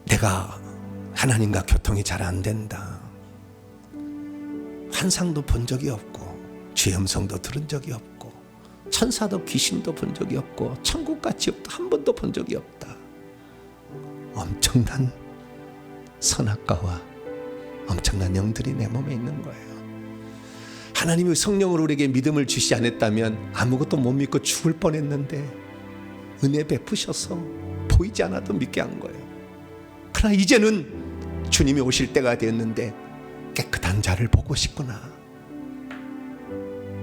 내가 하나님과 교통이 잘 안 된다. 환상도 본 적이 없고 죄음성도 들은 적이 없고 천사도 귀신도 본 적이 없고 천국과 지옥도 한 번도 본 적이 없다. 엄청난 선악과와 엄청난 영들이 내 몸에 있는 거예요. 하나님이 성령으로 우리에게 믿음을 주시지 않았다면 아무것도 못 믿고 죽을 뻔했는데 은혜 베푸셔서 보이지 않아도 믿게 한 거예요. 그러나 이제는 주님이 오실 때가 되었는데 깨끗한 자를 보고 싶구나.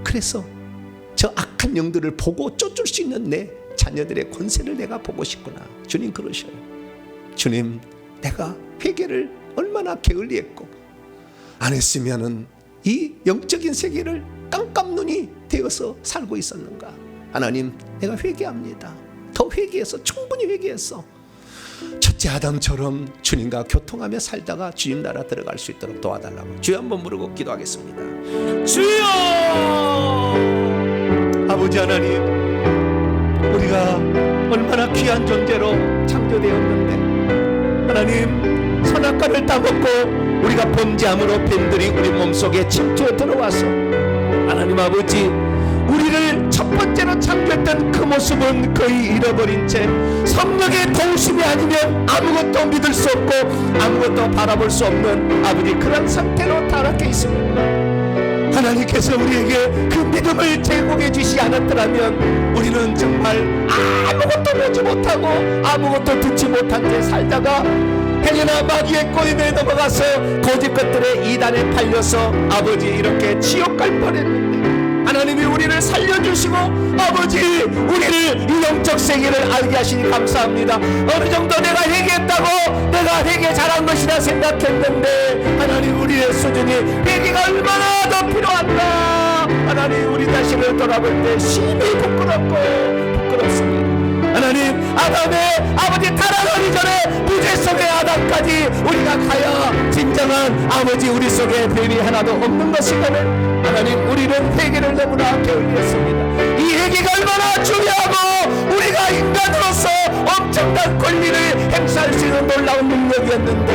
그래서 저 악한 영들을 보고 쫓을 수 있는 내 자녀들의 권세를 내가 보고 싶구나. 주님 그러셔요. 주님, 내가 회개를 얼마나 게을리했고 안 했으면은 이 영적인 세계를 깜깜눈이 되어서 살고 있었는가. 하나님, 내가 회개합니다. 더 회개해서, 충분히 회개해서 첫째 아담처럼 주님과 교통하며 살다가 주님 나라 들어갈 수 있도록 도와달라고 주여 한번 부르고 기도하겠습니다. 주여! 아버지 하나님, 우리가 얼마나 귀한 존재로 창조되었는데 하나님, 선악과를 따먹고 우리가 범죄함으로 뱀들이 우리 몸속에 침투해 들어와서 하나님 아버지, 우리를 첫 번째로 창조했던 그 모습은 거의 잃어버린 채 성령의 도우심이 아니면 아무것도 믿을 수 없고 아무것도 바라볼 수 없는 아버지, 그런 상태로 타락해 있습니다. 하나님께서 우리에게 그 믿음을 제공해 주시지 않았더라면 우리는 정말 아무것도 보지 못하고 아무것도 듣지 못한 채 살다가 행여나 마귀의 꼬임에 넘어가서 거짓 것들의 이단에 팔려서 아버지, 이렇게 지옥 갈 뻔했는데 하나님이 우리를 살려주시고 아버지, 우리를 이 영적 세계를 알게 하시니 감사합니다. 어느 정도 내가 회개했다고 내가 회개 잘한 것이라 생각했는데 하나님, 우리의 수준이 회개가 얼마나 더 필요한가. 하나님, 우리 자신을 돌아볼 때 심히 부끄럽습니다. 하나님, 아담의 아버지 타락하기 전에 무죄 속의 아담까지 우리가 가야 진정한 아버지, 우리 속에 뱀이 하나도 없는 것이거늘 하나님, 우리는 회개를 너무나 게을리했습니다. 이 회개가 얼마나 중요하고 우리가 인간으로서 엄청난 권리를 행사할 수 있는 놀라운 능력이었는데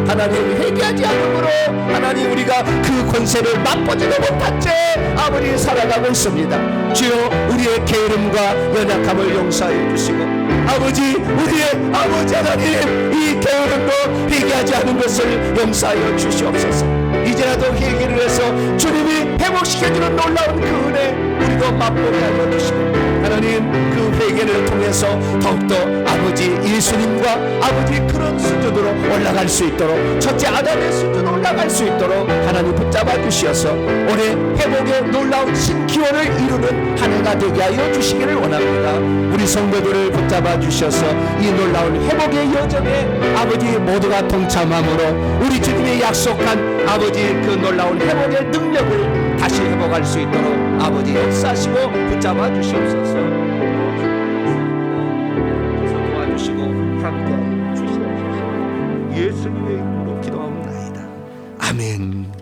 하나님, 회개하지 않으므로 하나님, 우리가 그 권세를 맛보지도 못한 채 아버지 살아가고 있습니다. 주여, 우리의 게으름과 연약함을 용서해 주시고 아버지, 우리의 아버지 하나님, 이 게으름도 회개하지 않은 것을 용서하여 주시옵소서. 이제라도 회개를 해서 주님이 회복시켜주는 놀라운 그 은혜 우리도 맛보게 하여 주시고 하나님, 그 회개를 통해서 더욱더 아버지, 예수님과 아버지 그런 수준으로 올라갈 수 있도록, 첫째 아담의 수준으로 올라갈 수 있도록 하나님 붙잡아 주시어서 올해 회복의 놀라운 신기원을 이루는 한 해가 되게 하여 주시기를 원합니다. 우리 성도들을 붙잡아 주셔서 이 놀라운 회복의 여정에 아버지 모두가 동참함으로 우리 주님이 약속한 아버지 그 놀라운 회복의 능력을 다시 회복할 수 있도록 아버지 역사하시고 붙잡아 주시옵소서. 도와주시고 함께 주시옵소서. 예수님의 이름으로 기도합니다. 아멘.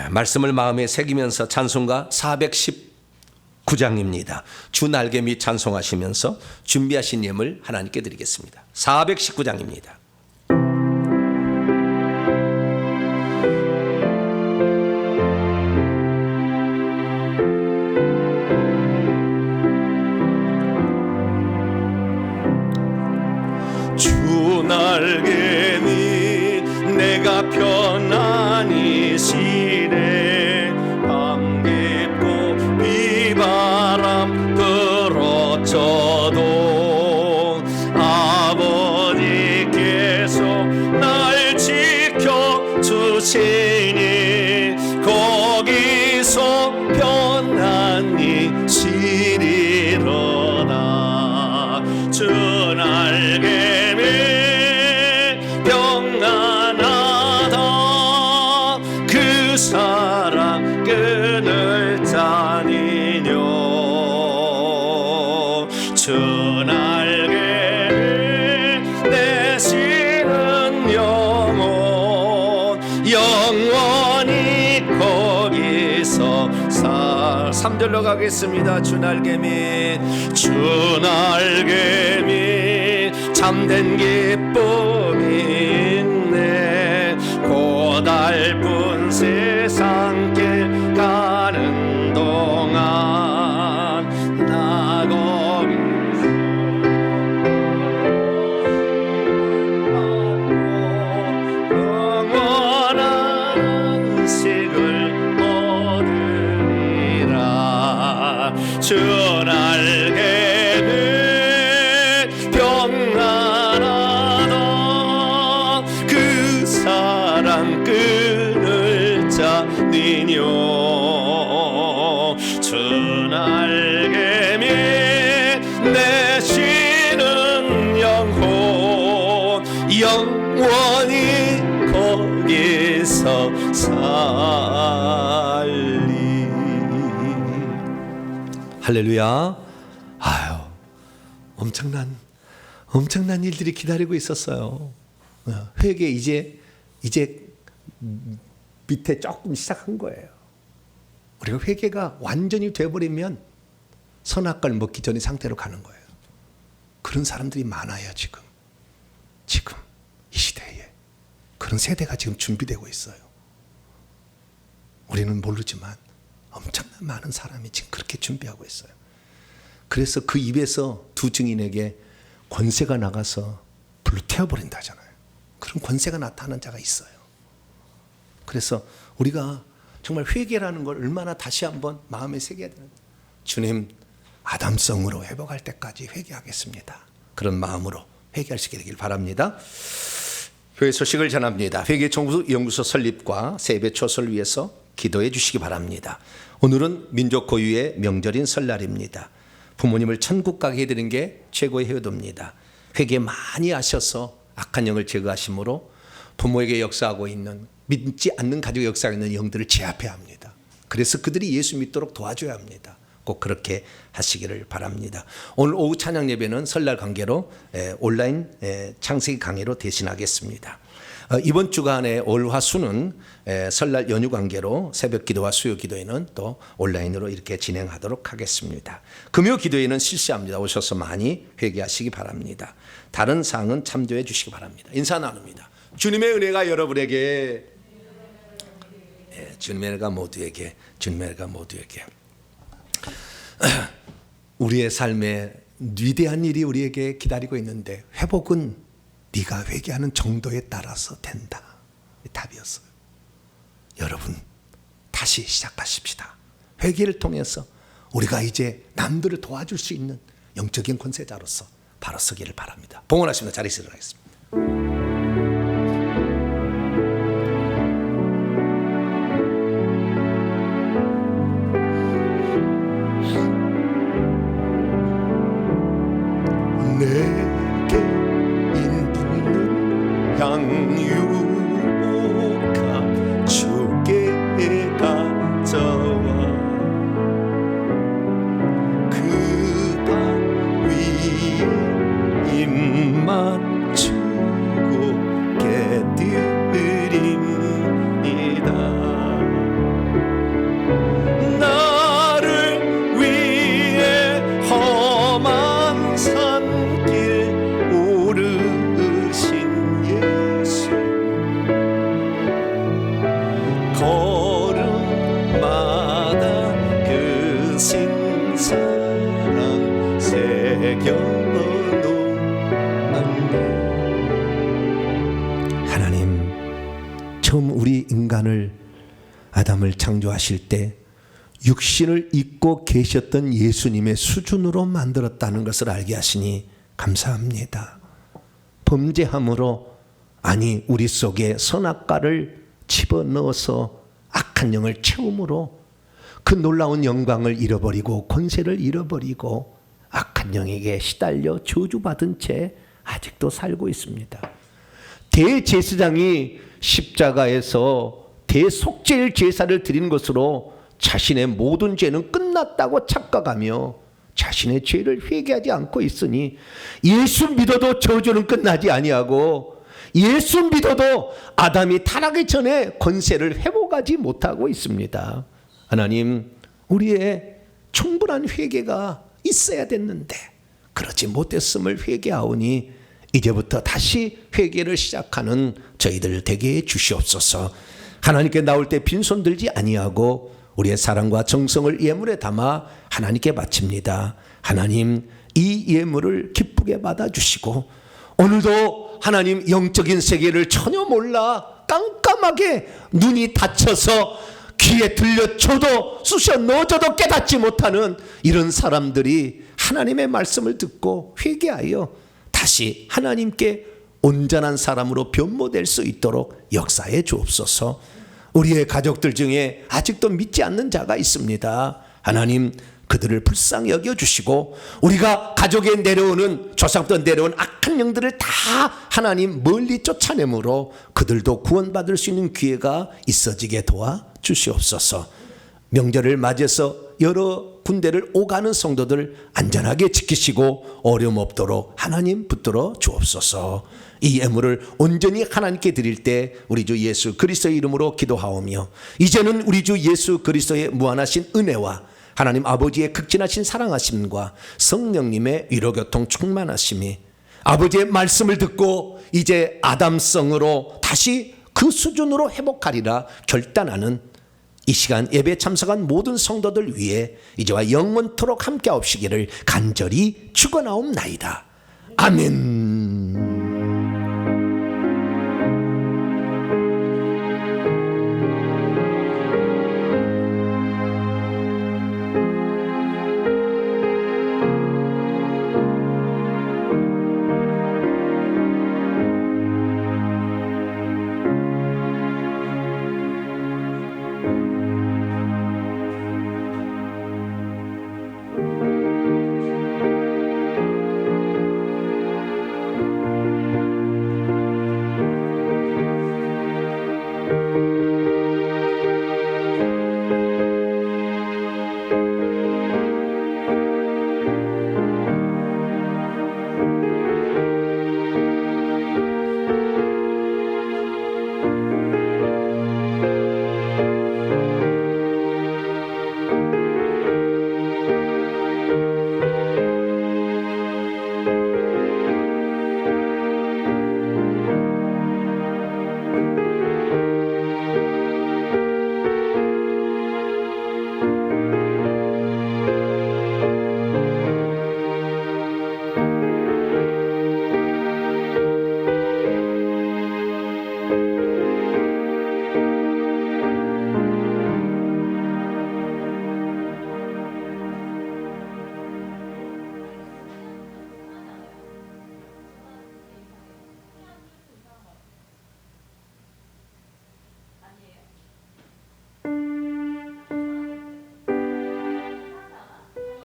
말씀을 마음에 새기면서 찬송가 419장입니다. 주 날개미 찬송하시면서 준비하신 예물 하나님께 드리겠습니다. 419장입니다. 주 날개미 내가 편안히 쉬네. 밤 깊고 비바람 들어쳐도 아버지께서 날 지켜주시니 거기서 편안히 쉬리로다. 주 날개미 평안하다. 그 사랑 끈을 짜니뇨. 주 날개미 내쉬는 영혼 영원히 거기서 3절로 가겠습니다. 주 날개미 주 날개미 참된 기쁨이 있네. 고달픈 세상길 가는 동안 나 거기서 영원한 안식을 얻으리라. 주 날개미 평안하다. 그 사랑 끈을 짜니뇨. 주 날개미 내쉬는 영혼 할렐루야. 아유, 엄청난 일들이 기다리고 있었어요. 회개 이제 밑에 조금 시작한 거예요. 우리가 회개가 완전히 돼버리면 선악과를 먹기 전의 상태로 가는 거예요. 그런 사람들이 많아요. 지금 이 시대에 그런 세대가 지금 준비되고 있어요. 우리는 모르지만 엄청난 많은 사람이 지금 그렇게 준비하고 있어요. 그래서 그 입에서 두 증인에게 권세가 나가서 불로 태워버린다잖아요. 그런 권세가 나타나는 자가 있어요. 그래서 우리가 정말 회개라는 걸 얼마나 다시 한번 마음에 새겨야 되는지, 주님 아담성으로 회복할 때까지 회개하겠습니다. 그런 마음으로 회개할 수 있게 되길 바랍니다. 회개 소식을 전합니다. 회개연구소 설립과 세배 초소를 위해서 기도해 주시기 바랍니다. 오늘은 민족 고유의 명절인 설날입니다. 부모님을 천국 가게 해드리는 게 최고의 효도입니다. 회개 많이 하셔서 악한 영을 제거하심으로 부모에게 역사하고 있는, 믿지 않는 가족의 역사하고 있는 영들을 제압해야 합니다. 그래서 그들이 예수 믿도록 도와줘야 합니다. 꼭 그렇게 하시기를 바랍니다. 오늘 오후 찬양 예배는 설날 관계로 온라인 창세기 강의로 대신하겠습니다. 이번 주간의 월화수는 설날 연휴 관계로 새벽 기도와 수요 기도회는 또 온라인으로 이렇게 진행하도록 하겠습니다. 금요 기도회는 실시합니다. 오셔서 많이 회개하시기 바랍니다. 다른 사항은 참조해 주시기 바랍니다. 인사 나눕니다. 주님의 은혜가 여러분에게, 주님의 은혜가 모두에게, 우리의 삶에 위대한 일이 우리에게 기다리고 있는데 회복은 네가 회개하는 정도에 따라서 된다. 답이었어요. 여러분 다시 시작하십시다. 회개를 통해서 우리가 이제 남들을 도와줄 수 있는 영적인 권세자로서 바로 서기를 바랍니다. 봉헌하시면 자리에서 일어나겠습니다. 내게 인붙는 향유가 주께 가져와 그 발 위에 입 맞추고 깨뜨립니다. 나를 위해 험한 산길 오르신 예수, 걸음마다 그 신사랑 새겨놓았네. 하나님, 처음 우리 인간을, 아담을 창조하실 때 육신을 입고 계셨던 예수님의 수준으로 만들었다는 것을 알게 하시니 감사합니다. 범죄함으로, 아니 우리 속에 선악과를 집어넣어서 악한 영을 채움으로 그 놀라운 영광을 잃어버리고 권세를 잃어버리고 악한 영에게 시달려 저주받은 채 아직도 살고 있습니다. 대제사장이 십자가에서 대속죄일 제사를 드린 것으로 자신의 모든 죄는 끝났다고 착각하며 자신의 죄를 회개하지 않고 있으니 예수 믿어도 저주는 끝나지 아니하고 예수 믿어도 아담이 타락하기 전에 권세를 회복하지 못하고 있습니다. 하나님, 우리의 충분한 회개가 있어야 됐는데 그러지 못했음을 회개하오니 이제부터 다시 회개를 시작하는 저희들 되게 해 주시옵소서. 하나님께 나올 때 빈손 들지 아니하고 우리의 사랑과 정성을 예물에 담아 하나님께 바칩니다. 하나님, 이 예물을 기쁘게 받아주시고 오늘도 하나님 영적인 세계를 전혀 몰라 깜깜하게 눈이 닫혀서 귀에 들려줘도 쑤셔 넣어줘도 깨닫지 못하는 이런 사람들이 하나님의 말씀을 듣고 회개하여 다시 하나님께 온전한 사람으로 변모될 수 있도록 역사해 주옵소서. 우리의 가족들 중에 아직도 믿지 않는 자가 있습니다. 하나님, 그들을 불쌍히 여겨주시고 우리가 가족에 내려오는, 조상부터 내려온 악한 영들을 다 하나님 멀리 쫓아내므로 그들도 구원받을 수 있는 기회가 있어지게 도와주시옵소서. 명절을 맞이해서 여러 군대를 오가는 성도들 안전하게 지키시고 어려움 없도록 하나님 붙들어 주옵소서. 이 예물을 온전히 하나님께 드릴 때 우리 주 예수 그리스도의 이름으로 기도하오며, 이제는 우리 주 예수 그리스도의 무한하신 은혜와 하나님 아버지의 극진하신 사랑하심과 성령님의 위로교통 충만하심이, 아버지의 말씀을 듣고 이제 아담성으로 다시 그 수준으로 회복하리라 결단하는 이 시간 예배 참석한 모든 성도들 위해 이제와 영원토록 함께 하옵시기를 간절히 축원하옵나이다. 아멘.